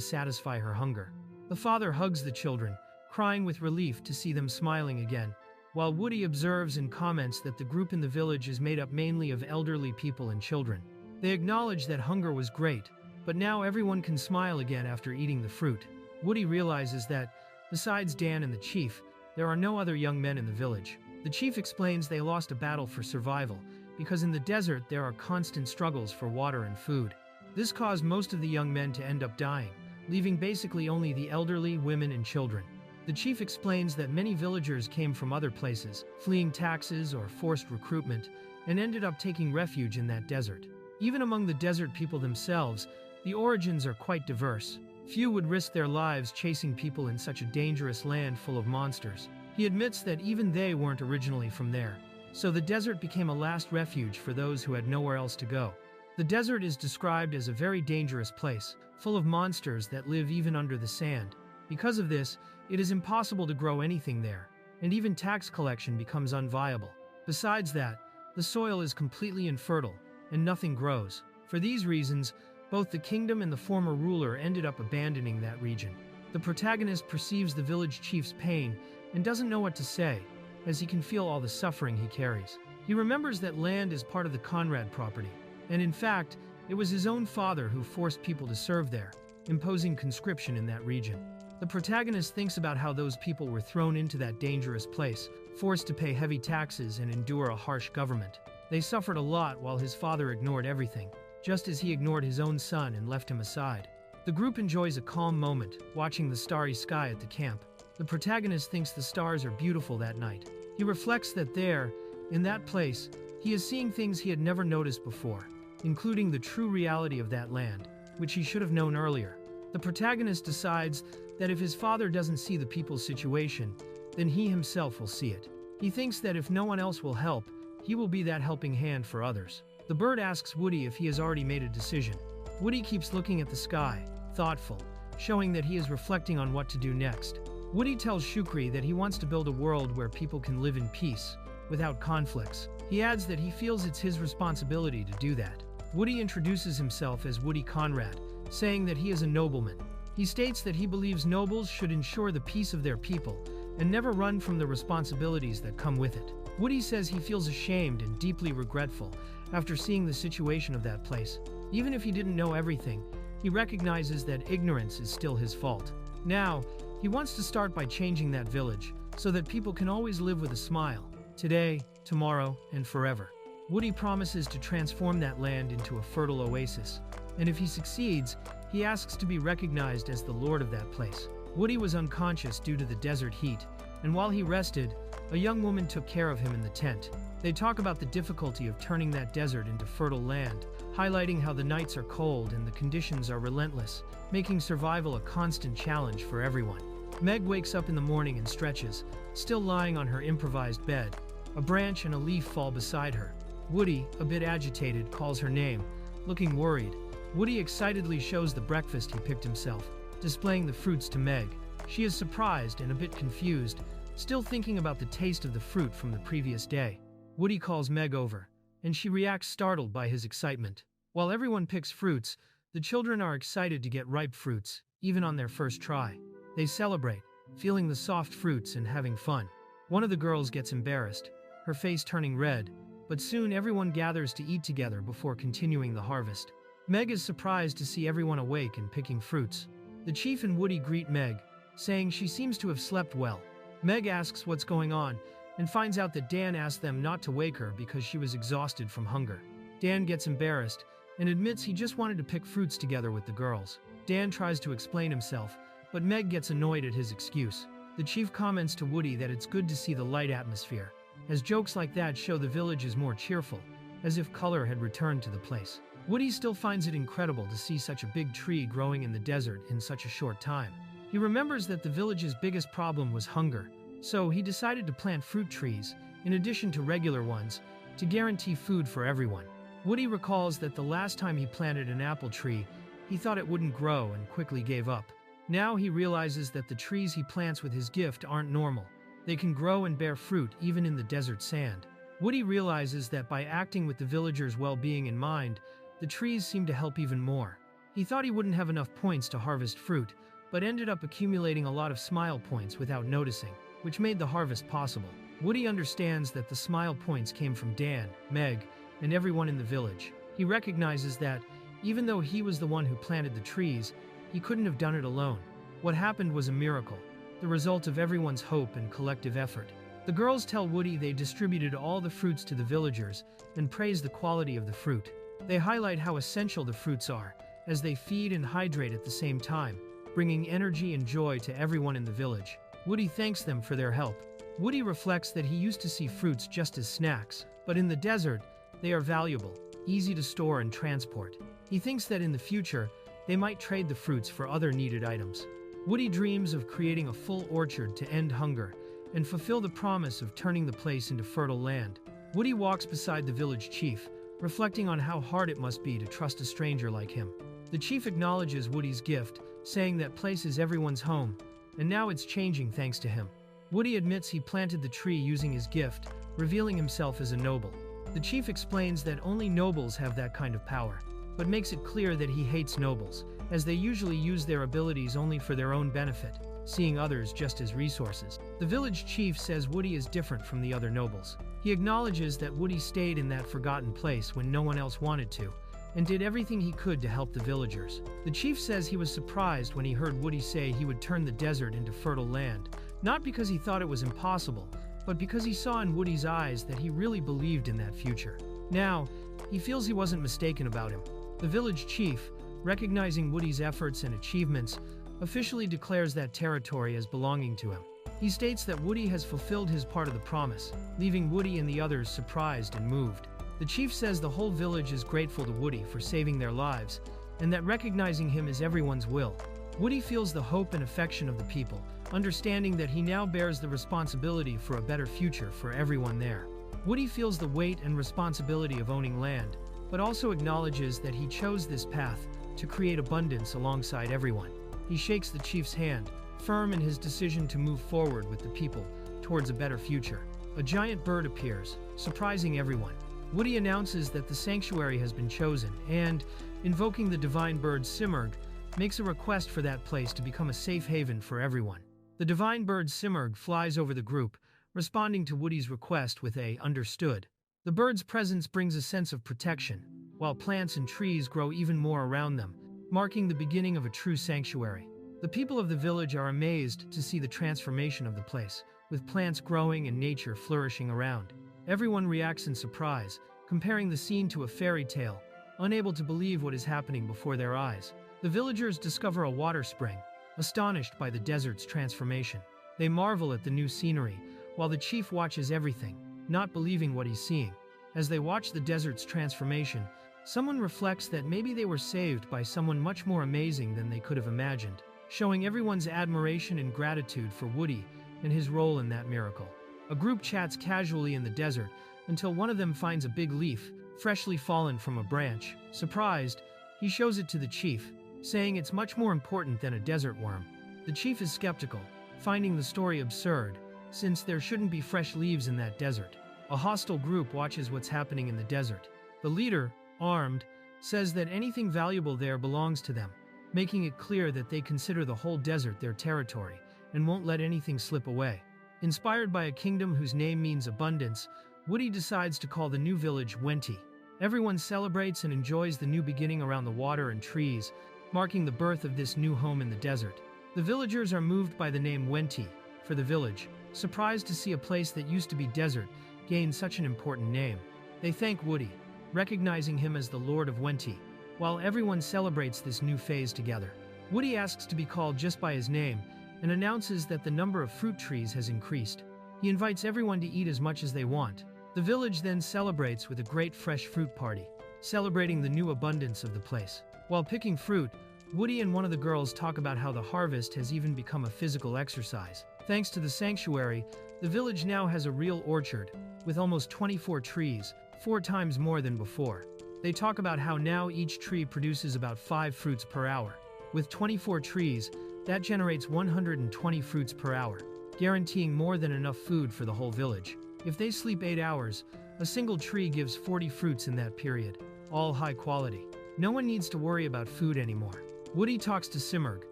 satisfy her hunger. The father hugs the children, crying with relief to see them smiling again, while Woody observes and comments that the group in the village is made up mainly of elderly people and children. They acknowledge that hunger was great, but now everyone can smile again after eating the fruit. Woody realizes that, besides Dan and the chief, there are no other young men in the village. The chief explains they lost a battle for survival, because in the desert there are constant struggles for water and food. This caused most of the young men to end up dying, leaving basically only the elderly, women, and children. The chief explains that many villagers came from other places, fleeing taxes or forced recruitment, and ended up taking refuge in that desert. Even among the desert people themselves, the origins are quite diverse. Few would risk their lives chasing people in such a dangerous land full of monsters. He admits that even they weren't originally from there, so the desert became a last refuge for those who had nowhere else to go. The desert is described as a very dangerous place, full of monsters that live even under the sand. Because of this, it is impossible to grow anything there, and even tax collection becomes unviable. Besides that, the soil is completely infertile, and nothing grows. For these reasons, both the kingdom and the former ruler ended up abandoning that region. The protagonist perceives the village chief's pain and doesn't know what to say, as he can feel all the suffering he carries. He remembers that land is part of the Conrad property, and in fact, it was his own father who forced people to serve there, imposing conscription in that region. The protagonist thinks about how those people were thrown into that dangerous place, forced to pay heavy taxes and endure a harsh government. They suffered a lot while his father ignored everything, just as he ignored his own son and left him aside. The group enjoys a calm moment, watching the starry sky at the camp. The protagonist thinks the stars are beautiful that night. He reflects that there, in that place, he is seeing things he had never noticed before, including the true reality of that land, which he should have known earlier. The protagonist decides that if his father doesn't see the people's situation, then he himself will see it. He thinks that if no one else will help, he will be that helping hand for others. The bird asks Woody if he has already made a decision. Woody keeps looking at the sky, thoughtful, showing that he is reflecting on what to do next. Woody tells Shukri that he wants to build a world where people can live in peace, without conflicts. He adds that he feels it's his responsibility to do that. Woody introduces himself as Woody Conrad, saying that he is a nobleman. He states that he believes nobles should ensure the peace of their people and never run from the responsibilities that come with it. Woody says he feels ashamed and deeply regretful after seeing the situation of that place. Even if he didn't know everything, he recognizes that ignorance is still his fault. Now, he wants to start by changing that village so that people can always live with a smile, today, tomorrow, and forever. Woody promises to transform that land into a fertile oasis, and if he succeeds, he asks to be recognized as the lord of that place. Woody was unconscious due to the desert heat, and while he rested, a young woman took care of him in the tent. They talk about the difficulty of turning that desert into fertile land, highlighting how the nights are cold and the conditions are relentless, making survival a constant challenge for everyone. Meg wakes up in the morning and stretches, still lying on her improvised bed. A branch and a leaf fall beside her. Woody, a bit agitated, calls her name, looking worried. Woody excitedly shows the breakfast he picked himself, displaying the fruits to Meg. She is surprised and a bit confused, still thinking about the taste of the fruit from the previous day. Woody calls Meg over, and she reacts startled by his excitement. While everyone picks fruits, the children are excited to get ripe fruits, even on their first try. They celebrate, feeling the soft fruits and having fun. One of the girls gets embarrassed, her face turning red, but soon everyone gathers to eat together before continuing the harvest. Meg is surprised to see everyone awake and picking fruits. The chief and Woody greet Meg, saying she seems to have slept well. Meg asks what's going on, and finds out that Dan asked them not to wake her because she was exhausted from hunger. Dan gets embarrassed, and admits he just wanted to pick fruits together with the girls. Dan tries to explain himself, but Meg gets annoyed at his excuse. The chief comments to Woody that it's good to see the light atmosphere, as jokes like that show the village is more cheerful, as if color had returned to the place. Woody still finds it incredible to see such a big tree growing in the desert in such a short time. He remembers that the village's biggest problem was hunger, so he decided to plant fruit trees, in addition to regular ones, to guarantee food for everyone. Woody recalls that the last time he planted an apple tree, he thought it wouldn't grow and quickly gave up. Now he realizes that the trees he plants with his gift aren't normal. They can grow and bear fruit even in the desert sand. Woody realizes that by acting with the villagers' well-being in mind, the trees seem to help even more. He thought he wouldn't have enough points to harvest fruit, but ended up accumulating a lot of smile points without noticing, which made the harvest possible. Woody understands that the smile points came from Dan, Meg, and everyone in the village. He recognizes that, even though he was the one who planted the trees, he couldn't have done it alone. What happened was a miracle, the result of everyone's hope and collective effort. The girls tell Woody they distributed all the fruits to the villagers and praise the quality of the fruit. They highlight how essential the fruits are, as they feed and hydrate at the same time, bringing energy and joy to everyone in the village. Woody thanks them for their help. Woody reflects that he used to see fruits just as snacks, but in the desert, they are valuable, easy to store and transport. He thinks that in the future, they might trade the fruits for other needed items. Woody dreams of creating a full orchard to end hunger and fulfill the promise of turning the place into fertile land. Woody walks beside the village chief, reflecting on how hard it must be to trust a stranger like him. The chief acknowledges Woody's gift, saying that place is everyone's home, and now it's changing thanks to him. Woody admits he planted the tree using his gift, revealing himself as a noble. The chief explains that only nobles have that kind of power, but makes it clear that he hates nobles, as they usually use their abilities only for their own benefit, seeing others just as resources. The village chief says Woody is different from the other nobles. He acknowledges that Woody stayed in that forgotten place when no one else wanted to, and did everything he could to help the villagers. The chief says he was surprised when he heard Woody say he would turn the desert into fertile land, not because he thought it was impossible, but because he saw in Woody's eyes that he really believed in that future. Now, he feels he wasn't mistaken about him. The village chief, recognizing Woody's efforts and achievements, officially declares that territory as belonging to him. He states that Woody has fulfilled his part of the promise, leaving Woody and the others surprised and moved. The chief says the whole village is grateful to Woody for saving their lives, and that recognizing him is everyone's will. Woody feels the hope and affection of the people, understanding that he now bears the responsibility for a better future for everyone there. Woody feels the weight and responsibility of owning land, but also acknowledges that he chose this path to create abundance alongside everyone. He shakes the chief's hand, firm in his decision to move forward with the people towards a better future. A giant bird appears, surprising everyone. Woody announces that the sanctuary has been chosen and, invoking the divine bird Simurgh, makes a request for that place to become a safe haven for everyone. The divine bird Simurgh flies over the group, responding to Woody's request with a "understood." The bird's presence brings a sense of protection, while plants and trees grow even more around them, marking the beginning of a true sanctuary. The people of the village are amazed to see the transformation of the place, with plants growing and nature flourishing around. Everyone reacts in surprise, comparing the scene to a fairy tale, unable to believe what is happening before their eyes. The villagers discover a water spring, astonished by the desert's transformation. They marvel at the new scenery, while the chief watches everything, not believing what he's seeing. As they watch the desert's transformation, someone reflects that maybe they were saved by someone much more amazing than they could have imagined, showing everyone's admiration and gratitude for Woody and his role in that miracle. A group chats casually in the desert until one of them finds a big leaf, freshly fallen from a branch. Surprised, he shows it to the chief, saying it's much more important than a desert worm. The chief is skeptical, finding the story absurd, since there shouldn't be fresh leaves in that desert. A hostile group watches what's happening in the desert. The leader, armed, says that anything valuable there belongs to them, making it clear that they consider the whole desert their territory and won't let anything slip away. Inspired by a kingdom whose name means abundance, Woody decides to call the new village Wenti. Everyone celebrates and enjoys the new beginning around the water and trees, marking the birth of this new home in the desert. The villagers are moved by the name Wenti for the village, surprised to see a place that used to be desert gain such an important name. They thank Woody, recognizing him as the Lord of Wenti, while everyone celebrates this new phase together. Woody asks to be called just by his name and announces that the number of fruit trees has increased. He invites everyone to eat as much as they want. The village then celebrates with a great fresh fruit party, celebrating the new abundance of the place. While picking fruit, Woody and one of the girls talk about how the harvest has even become a physical exercise. Thanks to the sanctuary, the village now has a real orchard, with almost 24 trees, 4 times more than before. They talk about how now each tree produces about 5 fruits per hour. With 24 trees, that generates 120 fruits per hour, guaranteeing more than enough food for the whole village. If they sleep 8 hours, A single tree gives 40 fruits in that period, all high quality. No one needs to worry about food anymore. Woody talks to Simurgh,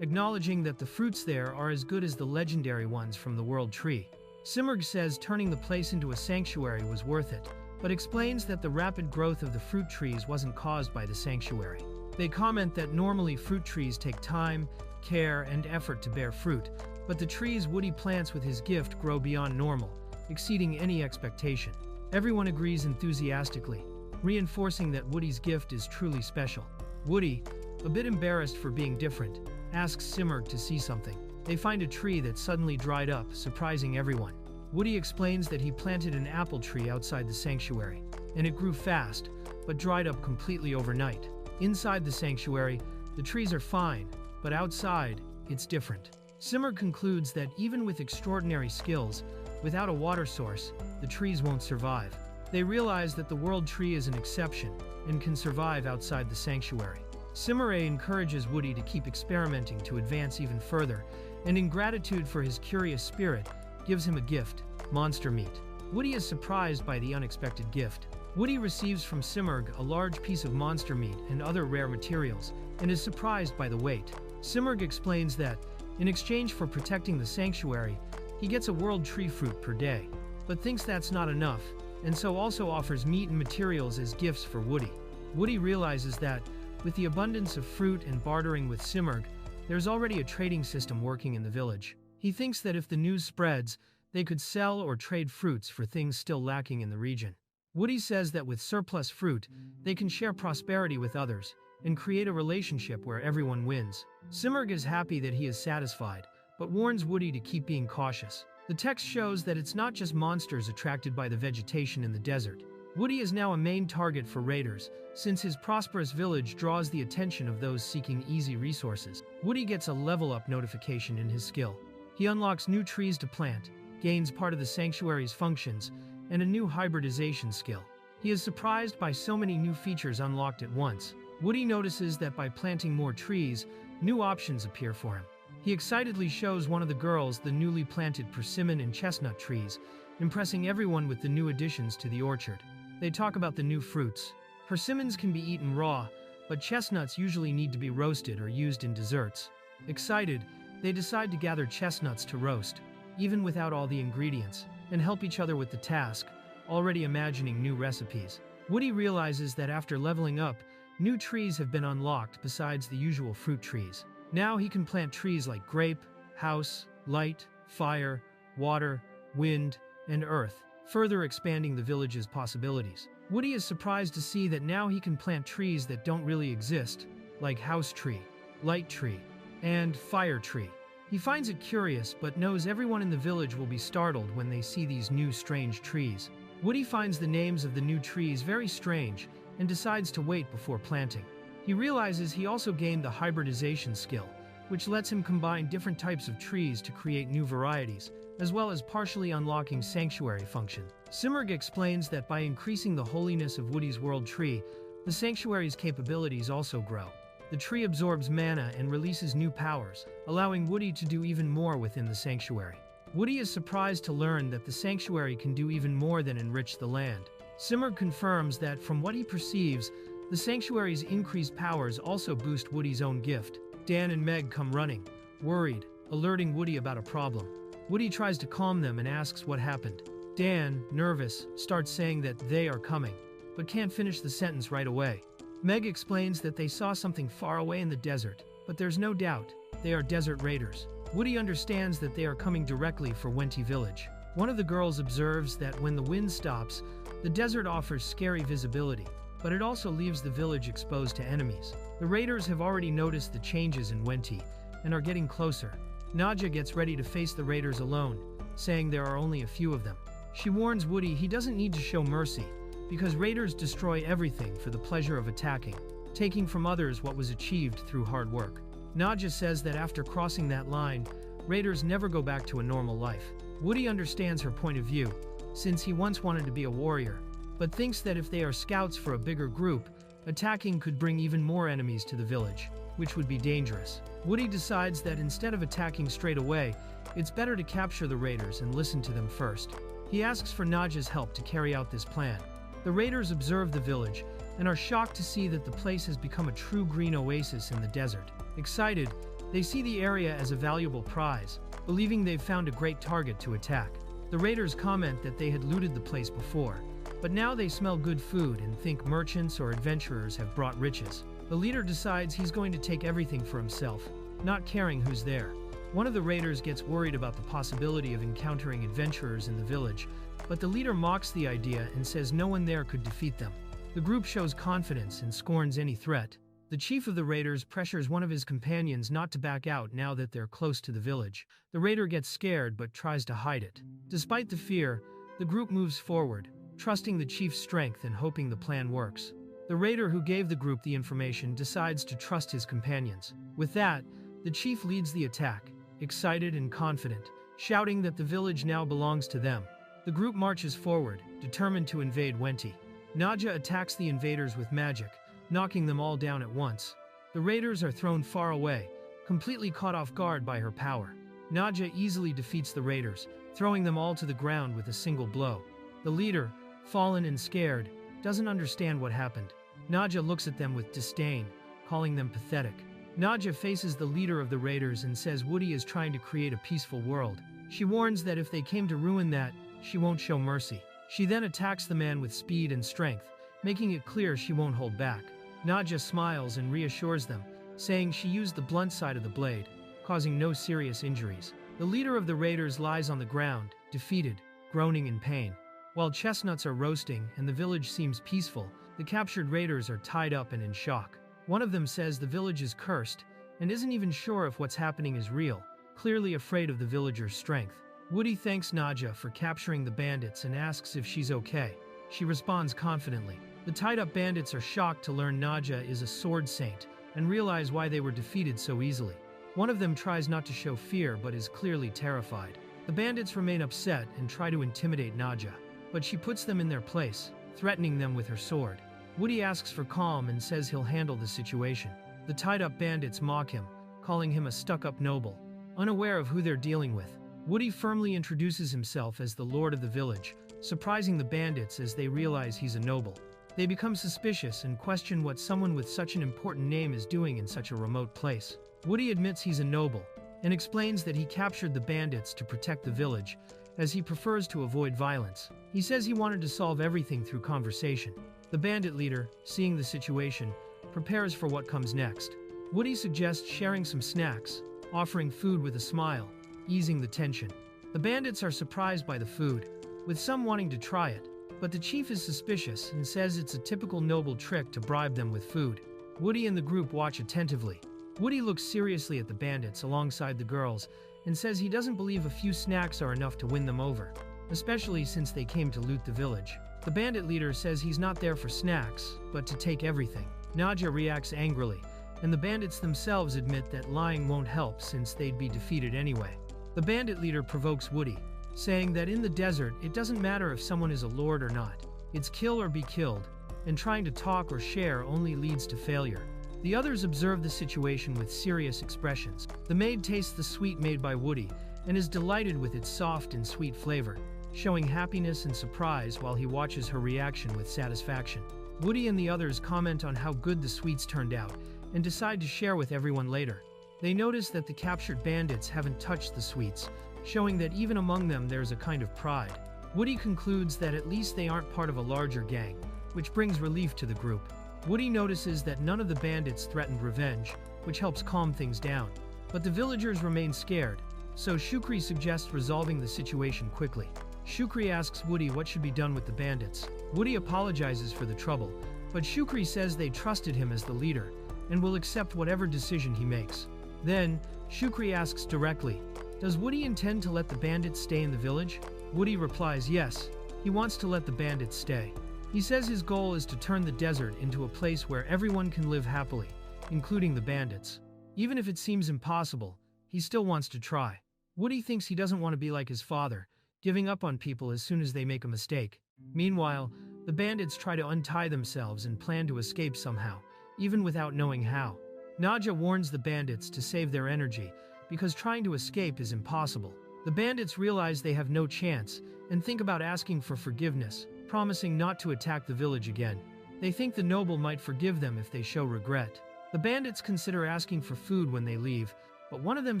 acknowledging that the fruits there are as good as the legendary ones from the World Tree. Simurgh says turning the place into a sanctuary was worth it, but explains that the rapid growth of the fruit trees wasn't caused by the sanctuary. They comment that normally fruit trees take time, care, and effort to bear fruit, but the trees Woody plants with his gift grow beyond normal, exceeding any expectation. Everyone agrees enthusiastically, reinforcing that Woody's gift is truly special. Woody, a bit embarrassed for being different, asks Simurgh to see something. They find a tree that suddenly dried up, surprising everyone. Woody explains that he planted an apple tree outside the sanctuary, and it grew fast, but dried up completely overnight. Inside the sanctuary, the trees are fine, but outside, it's different. Simurgh concludes that even with extraordinary skills, without a water source, the trees won't survive. They realize that the World Tree is an exception and can survive outside the sanctuary. Simurgh encourages Woody to keep experimenting to advance even further, and in gratitude for his curious spirit, gives him a gift, monster meat. Woody is surprised by the unexpected gift. Woody receives from Simurgh a large piece of monster meat and other rare materials, and is surprised by the weight. Simurgh explains that, in exchange for protecting the sanctuary, he gets a World Tree fruit per day, but thinks that's not enough, and so also offers meat and materials as gifts for Woody. Woody realizes that, with the abundance of fruit and bartering with Simurgh, there's already a trading system working in the village. He thinks that if the news spreads, they could sell or trade fruits for things still lacking in the region. Woody says that with surplus fruit, they can share prosperity with others and create a relationship where everyone wins. Simurgh is happy that he is satisfied, but warns Woody to keep being cautious. The text shows that it's not just monsters attracted by the vegetation in the desert. Woody is now a main target for raiders, since his prosperous village draws the attention of those seeking easy resources. Woody gets a level-up notification in his skill. He unlocks new trees to plant, gains part of the sanctuary's functions, and a new hybridization skill. He is surprised by so many new features unlocked at once. Woody notices that by planting more trees, new options appear for him. He excitedly shows one of the girls the newly planted persimmon and chestnut trees, impressing everyone with the new additions to the orchard. They talk about the new fruits. Persimmons can be eaten raw, but chestnuts usually need to be roasted or used in desserts. Excited, they decide to gather chestnuts to roast, even without all the ingredients, and help each other with the task, already imagining new recipes. Woody realizes that after leveling up, new trees have been unlocked besides the usual fruit trees. Now he can plant trees like grape, house, light, fire, water, wind, and earth, further expanding the village's possibilities. Woody is surprised to see that now he can plant trees that don't really exist, like house tree, light tree, and fire tree. He finds it curious, but knows everyone in the village will be startled when they see these new strange trees. Woody finds the names of the new trees very strange and decides to wait before planting. He realizes he also gained the hybridization skill, which lets him combine different types of trees to create new varieties, as well as partially unlocking sanctuary functions. Simurgh explains that by increasing the holiness of Woody's World Tree, the sanctuary's capabilities also grow. The tree absorbs mana and releases new powers, allowing Woody to do even more within the sanctuary. Woody is surprised to learn that the sanctuary can do even more than enrich the land. Simurgh confirms that, from what he perceives, the sanctuary's increased powers also boost Woody's own gift. Dan and Meg come running, worried, alerting Woody about a problem. Woody tries to calm them and asks what happened. Dan, nervous, starts saying that they are coming, but can't finish the sentence right away. Meg explains that they saw something far away in the desert, but there's no doubt, they are desert raiders. Woody understands that they are coming directly for Wenti village. One of the girls observes that when the wind stops, the desert offers scary visibility, but it also leaves the village exposed to enemies. The raiders have already noticed the changes in Wenti and are getting closer. Nadja gets ready to face the raiders alone, saying there are only a few of them. She warns Woody he doesn't need to show mercy, because raiders destroy everything for the pleasure of attacking, taking from others what was achieved through hard work. Nadja says that after crossing that line, raiders never go back to a normal life. Woody understands her point of view, since he once wanted to be a warrior, but thinks that if they are scouts for a bigger group, attacking could bring even more enemies to the village, which would be dangerous. Woody decides that instead of attacking straight away, it's better to capture the raiders and listen to them first. He asks for Naja's help to carry out this plan. The raiders observe the village and are shocked to see that the place has become a true green oasis in the desert. Excited, they see the area as a valuable prize, believing they've found a great target to attack. The raiders comment that they had looted the place before, but now they smell good food and think merchants or adventurers have brought riches. The leader decides he's going to take everything for himself, not caring who's there. One of the raiders gets worried about the possibility of encountering adventurers in the village, but the leader mocks the idea and says no one there could defeat them. The group shows confidence and scorns any threat. The chief of the raiders pressures one of his companions not to back out now that they're close to the village. The raider gets scared but tries to hide it. Despite the fear, the group moves forward, trusting the chief's strength and hoping the plan works. The raider who gave the group the information decides to trust his companions. With that, the chief leads the attack, excited and confident, shouting that the village now belongs to them. The group marches forward, determined to invade Wenti. Naja attacks the invaders with magic, knocking them all down at once. The raiders are thrown far away, completely caught off guard by her power. Naja easily defeats the raiders, throwing them all to the ground with a single blow. The leader, fallen and scared, doesn't understand what happened. Naja looks at them with disdain, calling them pathetic. Naja faces the leader of the raiders and says Woody is trying to create a peaceful world. She warns that if they came to ruin that, she won't show mercy. She then attacks the man with speed and strength, making it clear she won't hold back. Naja smiles and reassures them, saying she used the blunt side of the blade, causing no serious injuries. The leader of the raiders lies on the ground, defeated, groaning in pain. While chestnuts are roasting and the village seems peaceful, the captured raiders are tied up and in shock. One of them says the village is cursed and isn't even sure if what's happening is real, clearly afraid of the villagers' strength. Woody thanks Naja for capturing the bandits and asks if she's okay. She responds confidently. The tied-up bandits are shocked to learn Naja is a sword saint and realize why they were defeated so easily. One of them tries not to show fear but is clearly terrified. The bandits remain upset and try to intimidate Naja, but she puts them in their place, threatening them with her sword. Woody asks for calm and says he'll handle the situation. The tied-up bandits mock him, calling him a stuck-up noble, unaware of who they're dealing with. Woody firmly introduces himself as the lord of the village, surprising the bandits as they realize he's a noble. They become suspicious and question what someone with such an important name is doing in such a remote place. Woody admits he's a noble and explains that he captured the bandits to protect the village, as he prefers to avoid violence. He says he wanted to solve everything through conversation. The bandit leader, seeing the situation, prepares for what comes next. Woody suggests sharing some snacks, offering food with a smile, easing the tension. The bandits are surprised by the food, with some wanting to try it, but the chief is suspicious and says it's a typical noble trick to bribe them with food. Woody and the group watch attentively. Woody looks seriously at the bandits alongside the girls and says he doesn't believe a few snacks are enough to win them over, especially since they came to loot the village. The bandit leader says he's not there for snacks, but to take everything. Naja reacts angrily, and the bandits themselves admit that lying won't help since they'd be defeated anyway. The bandit leader provokes Woody, saying that in the desert it doesn't matter if someone is a lord or not. It's kill or be killed, and trying to talk or share only leads to failure. The others observe the situation with serious expressions. The maid tastes the sweet made by Woody and is delighted with its soft and sweet flavor, showing happiness and surprise while he watches her reaction with satisfaction. Woody and the others comment on how good the sweets turned out and decide to share with everyone later. They notice that the captured bandits haven't touched the sweets, showing that even among them there's a kind of pride. Woody concludes that at least they aren't part of a larger gang, which brings relief to the group. Woody notices that none of the bandits threatened revenge, which helps calm things down. But the villagers remain scared, so Shukri suggests resolving the situation quickly. Shukri asks Woody what should be done with the bandits. Woody apologizes for the trouble, but Shukri says they trusted him as the leader and will accept whatever decision he makes. Then, Shukri asks directly, does Woody intend to let the bandits stay in the village? Woody replies yes, he wants to let the bandits stay. He says his goal is to turn the desert into a place where everyone can live happily, including the bandits. Even if it seems impossible, he still wants to try. Woody thinks he doesn't want to be like his father, giving up on people as soon as they make a mistake. Meanwhile, the bandits try to untie themselves and plan to escape somehow, even without knowing how. Naja warns the bandits to save their energy, because trying to escape is impossible. The bandits realize they have no chance and think about asking for forgiveness, promising not to attack the village again. They think the noble might forgive them if they show regret. The bandits consider asking for food when they leave, but one of them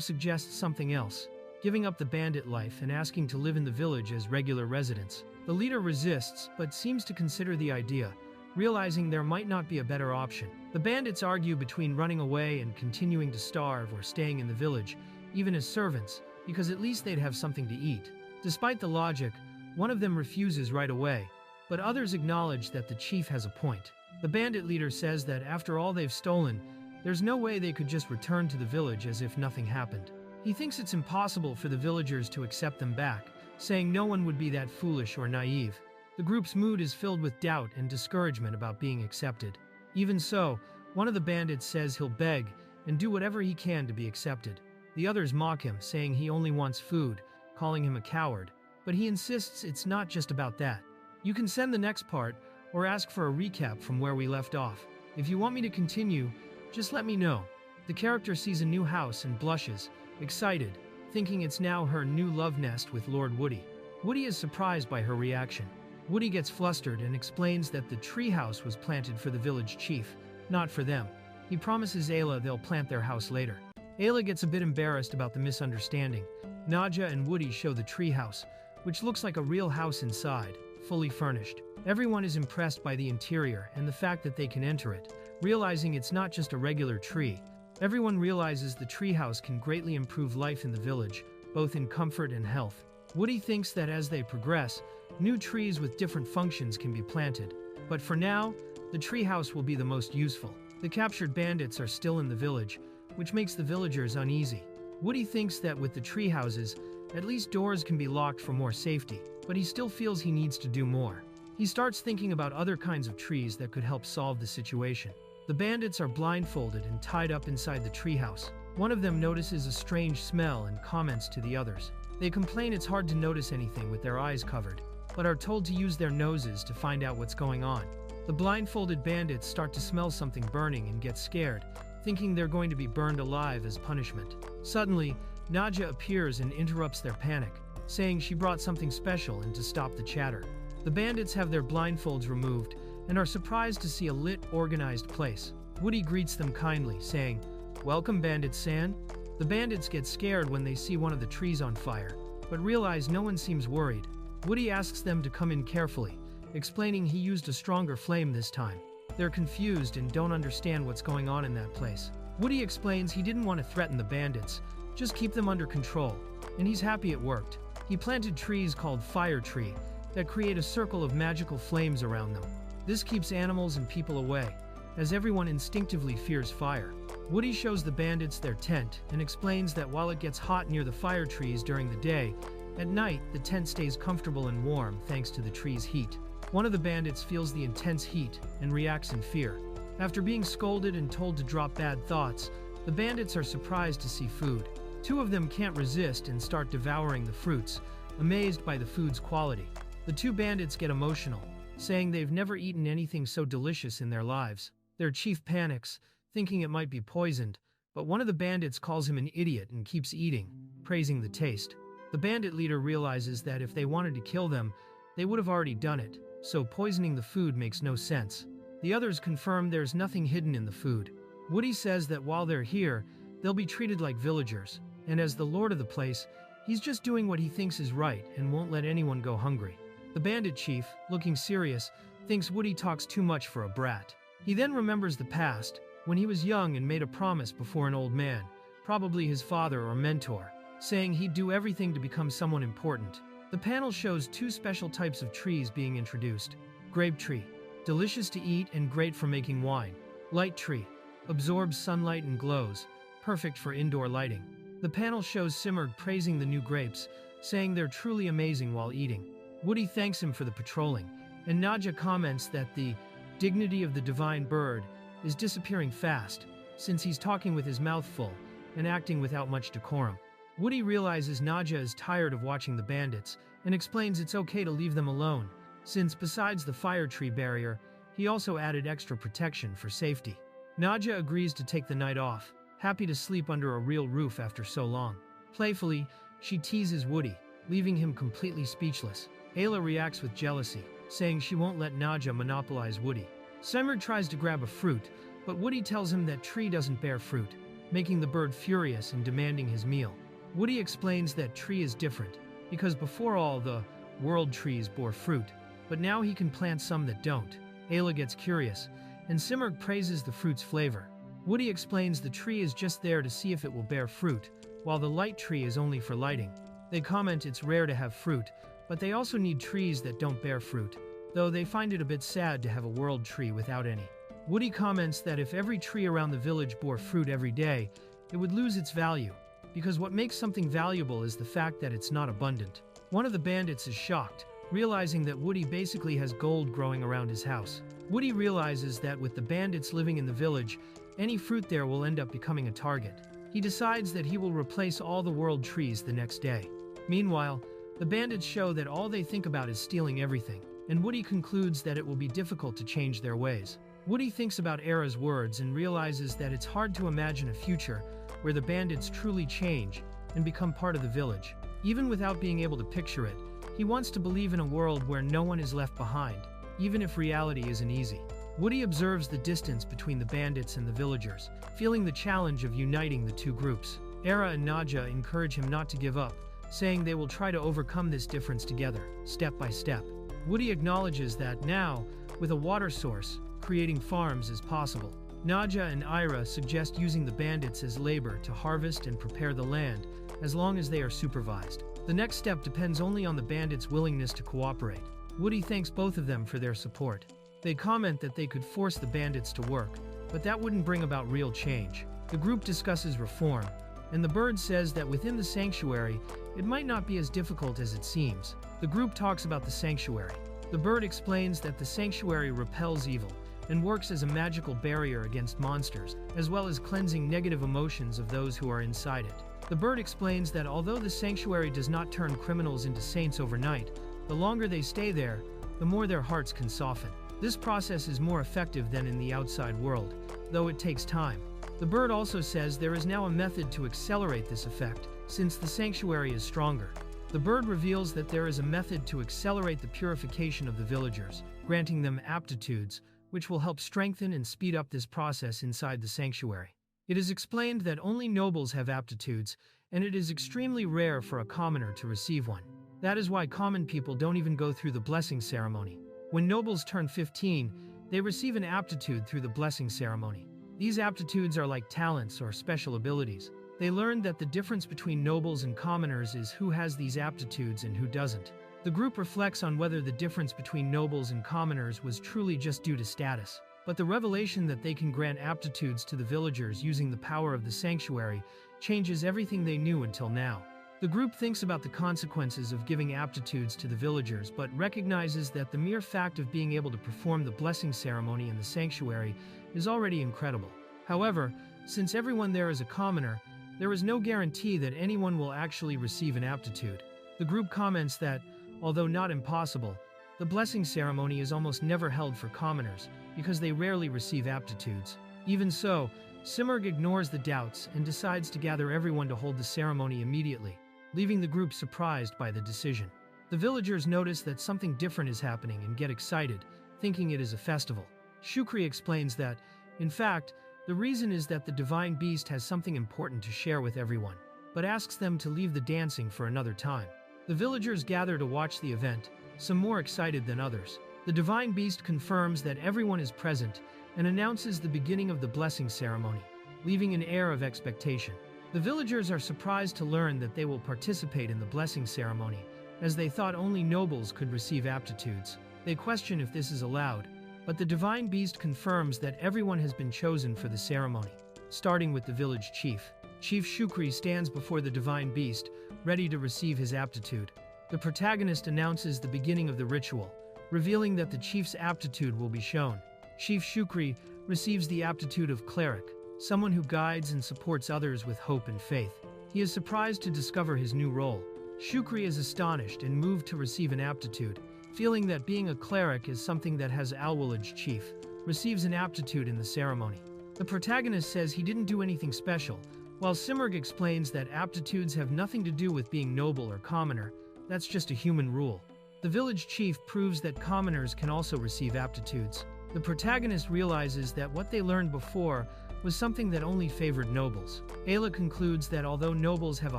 suggests something else, giving up the bandit life and asking to live in the village as regular residents. The leader resists, but seems to consider the idea, realizing there might not be a better option. The bandits argue between running away and continuing to starve or staying in the village, even as servants, because at least they'd have something to eat. Despite the logic, one of them refuses right away, but others acknowledge that the chief has a point. The bandit leader says that after all they've stolen, there's no way they could just return to the village as if nothing happened. He thinks it's impossible for the villagers to accept them back, saying no one would be that foolish or naive. The group's mood is filled with doubt and discouragement about being accepted. Even so, one of the bandits says he'll beg and do whatever he can to be accepted. The others mock him, saying he only wants food, calling him a coward. But he insists it's not just about that. You can send the next part, or ask for a recap from where we left off. If you want me to continue, just let me know. The character sees a new house and blushes, excited, thinking it's now her new love nest with Lord Woody. Woody is surprised by her reaction. Woody gets flustered and explains that the treehouse was planted for the village chief, not for them. He promises Ayla they'll plant their house later. Ayla gets a bit embarrassed about the misunderstanding. Nadja and Woody show the treehouse, which looks like a real house inside, fully furnished. Everyone is impressed by the interior and the fact that they can enter it, realizing it's not just a regular tree. Everyone realizes the treehouse can greatly improve life in the village, both in comfort and health. Woody thinks that as they progress, new trees with different functions can be planted. But for now, the treehouse will be the most useful. The captured bandits are still in the village, which makes the villagers uneasy. Woody thinks that with the treehouses, at least doors can be locked for more safety, but he still feels he needs to do more. He starts thinking about other kinds of trees that could help solve the situation. The bandits are blindfolded and tied up inside the treehouse. One of them notices a strange smell and comments to the others. They complain it's hard to notice anything with their eyes covered, but are told to use their noses to find out what's going on. The blindfolded bandits start to smell something burning and get scared, thinking they're going to be burned alive as punishment. Suddenly, Nadja appears and interrupts their panic, saying she brought something special and to stop the chatter. The bandits have their blindfolds removed and are surprised to see a lit, organized place. Woody greets them kindly, saying, "Welcome, Bandit San." The bandits get scared when they see one of the trees on fire, but realize no one seems worried. Woody asks them to come in carefully, explaining he used a stronger flame this time. They're confused and don't understand what's going on in that place. Woody explains he didn't want to threaten the bandits, just keep them under control, and he's happy it worked. He planted trees called Fire Tree that create a circle of magical flames around them. This keeps animals and people away, as everyone instinctively fears fire. Woody shows the bandits their tent and explains that while it gets hot near the fire trees during the day, at night the tent stays comfortable and warm thanks to the tree's heat. One of the bandits feels the intense heat and reacts in fear. After being scolded and told to drop bad thoughts, the bandits are surprised to see food. Two of them can't resist and start devouring the fruits, amazed by the food's quality. The two bandits get emotional, saying they've never eaten anything so delicious in their lives. Their chief panics, thinking it might be poisoned, but one of the bandits calls him an idiot and keeps eating, praising the taste. The bandit leader realizes that if they wanted to kill them, they would have already done it, so poisoning the food makes no sense. The others confirm there's nothing hidden in the food. Woody says that while they're here, they'll be treated like villagers, and as the lord of the place, he's just doing what he thinks is right and won't let anyone go hungry. The bandit chief, looking serious, thinks Woody talks too much for a brat. He then remembers the past, when he was young and made a promise before an old man, probably his father or mentor, saying he'd do everything to become someone important. The panel shows two special types of trees being introduced. Grape tree, delicious to eat and great for making wine. Light tree, absorbs sunlight and glows, perfect for indoor lighting. The panel shows Simurg praising the new grapes, saying they're truly amazing while eating. Woody thanks him for the patrolling, and Nadja comments that the dignity of the divine bird is disappearing fast, since he's talking with his mouth full and acting without much decorum. Woody realizes Nadja is tired of watching the bandits and explains it's okay to leave them alone, since besides the fire tree barrier, he also added extra protection for safety. Nadja agrees to take the night off, happy to sleep under a real roof after so long. Playfully, She teases Woody, leaving him completely speechless. Ayla reacts with jealousy, saying she won't let Naja monopolize Woody. Simurg tries to grab a fruit, but Woody tells him that tree doesn't bear fruit, making the bird furious and demanding his meal. Woody explains that tree is different, because before all the world trees bore fruit, but now he can plant some that don't. Ayla gets curious, and Simurg praises the fruit's flavor. Woody explains the tree is just there to see if it will bear fruit, while the light tree is only for lighting. They comment it's rare to have fruit, but they also need trees that don't bear fruit, though they find it a bit sad to have a world tree without any. Woody comments that if every tree around the village bore fruit every day, it would lose its value, because what makes something valuable is the fact that it's not abundant. One of the bandits is shocked, realizing that Woody basically has gold growing around his house. Woody realizes that with the bandits living in the village, any fruit there will end up becoming a target. He decides that he will replace all the world trees the next day. Meanwhile, the bandits show that all they think about is stealing everything, and Woody concludes that it will be difficult to change their ways. Woody thinks about Era's words and realizes that it's hard to imagine a future where the bandits truly change and become part of the village. Even without being able to picture it, he wants to believe in a world where no one is left behind, even if reality isn't easy. Woody observes the distance between the bandits and the villagers, feeling the challenge of uniting the two groups. Era and Naja encourage him not to give up, saying they will try to overcome this difference together, step by step. Woody acknowledges that now, with a water source, creating farms is possible. Naja and Ira suggest using the bandits as labor to harvest and prepare the land, as long as they are supervised. The next step depends only on the bandits' willingness to cooperate. Woody thanks both of them for their support. They comment that they could force the bandits to work, but that wouldn't bring about real change. The group discusses reform, and the bird says that within the sanctuary, it might not be as difficult as it seems. The group talks about the sanctuary. The bird explains that the sanctuary repels evil and works as a magical barrier against monsters, as well as cleansing negative emotions of those who are inside it. The bird explains that although the sanctuary does not turn criminals into saints overnight, the longer they stay there, the more their hearts can soften. This process is more effective than in the outside world, though it takes time. The bird also says there is now a method to accelerate this effect, since the sanctuary is stronger. The bird reveals that there is a method to accelerate the purification of the villagers, granting them aptitudes, which will help strengthen and speed up this process inside the sanctuary. It is explained that only nobles have aptitudes, and it is extremely rare for a commoner to receive one. That is why common people don't even go through the blessing ceremony. When nobles turn 15, they receive an aptitude through the blessing ceremony. These aptitudes are like talents or special abilities. They learn that the difference between nobles and commoners is who has these aptitudes and who doesn't. The group reflects on whether the difference between nobles and commoners was truly just due to status. But the revelation that they can grant aptitudes to the villagers using the power of the sanctuary changes everything they knew until now. The group thinks about the consequences of giving aptitudes to the villagers, but recognizes that the mere fact of being able to perform the blessing ceremony in the sanctuary is already incredible. However, since everyone there is a commoner, there is no guarantee that anyone will actually receive an aptitude. The group comments that, although not impossible, the blessing ceremony is almost never held for commoners, because they rarely receive aptitudes. Even so, Simurg ignores the doubts and decides to gather everyone to hold the ceremony immediately, leaving the group surprised by the decision. The villagers notice that something different is happening and get excited, thinking it is a festival. Shukri explains that, in fact, the reason is that the divine beast has something important to share with everyone, but asks them to leave the dancing for another time. The villagers gather to watch the event, some more excited than others. The divine beast confirms that everyone is present and announces the beginning of the blessing ceremony, leaving an air of expectation. The villagers are surprised to learn that they will participate in the blessing ceremony, as they thought only nobles could receive aptitudes. They question if this is allowed, but the divine beast confirms that everyone has been chosen for the ceremony, starting with the village chief. Chief Shukri stands before the divine beast, ready to receive his aptitude. The protagonist announces the beginning of the ritual, revealing that the chief's aptitude will be shown. Chief Shukri receives the aptitude of cleric, someone who guides and supports others with hope and faith. He is surprised to discover his new role. Shukri is astonished and moved to receive an aptitude, feeling that being a cleric is something that has Alwilage chief, receives an aptitude in the ceremony. The protagonist says he didn't do anything special, While Simurgh explains that aptitudes have nothing to do with being noble or commoner, that's just a human rule. The village chief proves that commoners can also receive aptitudes. The protagonist realizes that what they learned before was something that only favored nobles. Ayla concludes that although nobles have a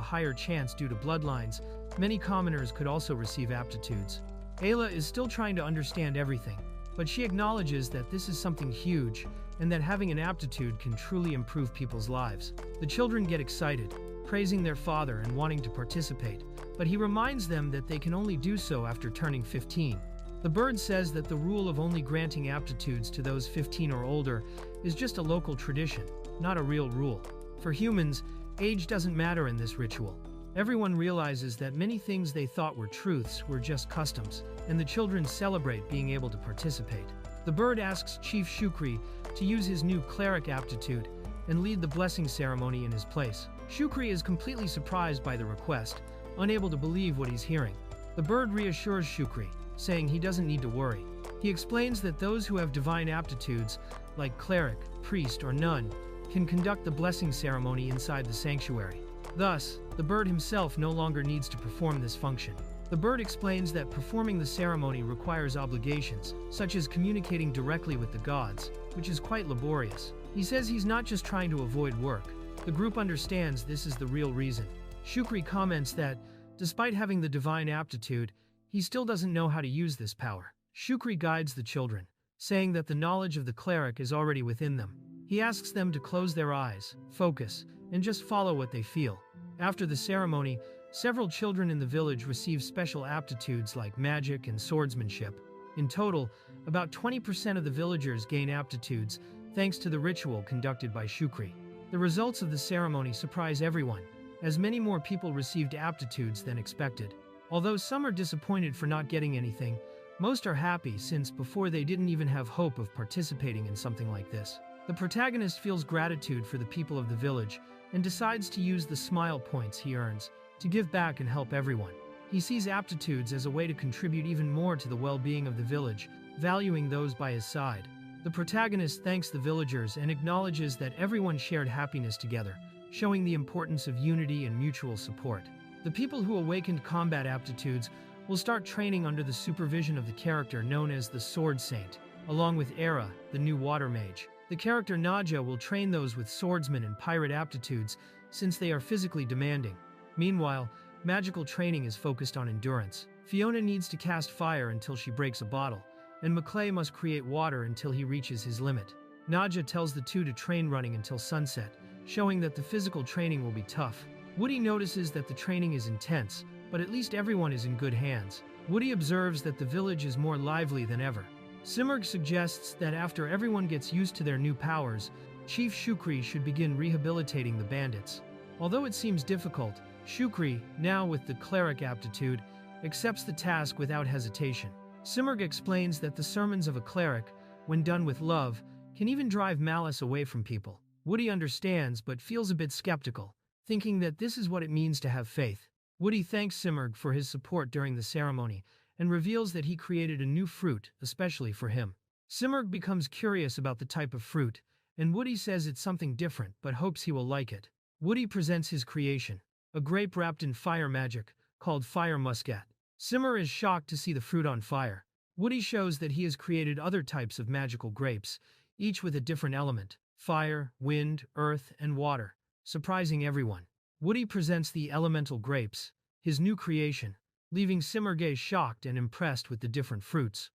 higher chance due to bloodlines, many commoners could also receive aptitudes. Ayla is still trying to understand everything, but she acknowledges that this is something huge and that having an aptitude can truly improve people's lives. The children get excited, praising their father and wanting to participate, but he reminds them that they can only do so after turning 15. The bird says that the rule of only granting aptitudes to those 15 or older is just a local tradition, not a real rule. For humans, age doesn't matter in this ritual. Everyone realizes that many things they thought were truths were just customs, and the children celebrate being able to participate. The bird asks Chief Shukri to use his new cleric aptitude and lead the blessing ceremony in his place. Shukri is completely surprised by the request, unable to believe what he's hearing. The bird reassures Shukri, saying he doesn't need to worry. He explains that those who have divine aptitudes, like cleric, priest, or nun, can conduct the blessing ceremony inside the sanctuary. Thus, the bird himself no longer needs to perform this function. The bird explains that performing the ceremony requires obligations, such as communicating directly with the gods, which is quite laborious. He says he's not just trying to avoid work. The group understands this is the real reason. Shukri comments that, despite having the divine aptitude, he still doesn't know how to use this power. Shukri guides the children, saying that the knowledge of the cleric is already within them. He asks them to close their eyes, focus, and just follow what they feel. After the ceremony, several children in the village receive special aptitudes like magic and swordsmanship. In total, about 20% of the villagers gain aptitudes thanks to the ritual conducted by Shukri. The results of the ceremony surprise everyone, as many more people received aptitudes than expected. Although some are disappointed for not getting anything, most are happy since before they didn't even have hope of participating in something like this. The protagonist feels gratitude for the people of the village and decides to use the smile points he earns to give back and help everyone. He sees aptitudes as a way to contribute even more to the well-being of the village, valuing those by his side. The protagonist thanks the villagers and acknowledges that everyone shared happiness together, showing the importance of unity and mutual support. The people who awakened combat aptitudes will start training under the supervision of the character known as the Sword Saint, along with Era, the new water mage. The character Naja will train those with swordsman and pirate aptitudes since they are physically demanding. Meanwhile, magical training is focused on endurance. Fiona needs to cast fire until she breaks a bottle, and Maclay must create water until he reaches his limit. Naja tells the two to train running until sunset, showing that the physical training will be tough. Woody notices that the training is intense, but at least everyone is in good hands. Woody observes that the village is more lively than ever. Simurgh suggests that after everyone gets used to their new powers, Chief Shukri should begin rehabilitating the bandits. Although it seems difficult, Shukri, now with the cleric aptitude, accepts the task without hesitation. Simurgh explains that the sermons of a cleric, when done with love, can even drive malice away from people. Woody understands but feels a bit skeptical, thinking that this is what it means to have faith. Woody thanks Simurgh for his support during the ceremony and reveals that he created a new fruit, especially for him. Simurgh becomes curious about the type of fruit, and Woody says it's something different but hopes he will like it. Woody presents his creation, a grape wrapped in fire magic, called Fire Muscat. Simurgh is shocked to see the fruit on fire. Woody shows that he has created other types of magical grapes, each with a different element: fire, wind, earth, and water, surprising everyone. Woody presents the elemental grapes, his new creation, leaving Simurgh shocked and impressed with the different fruits.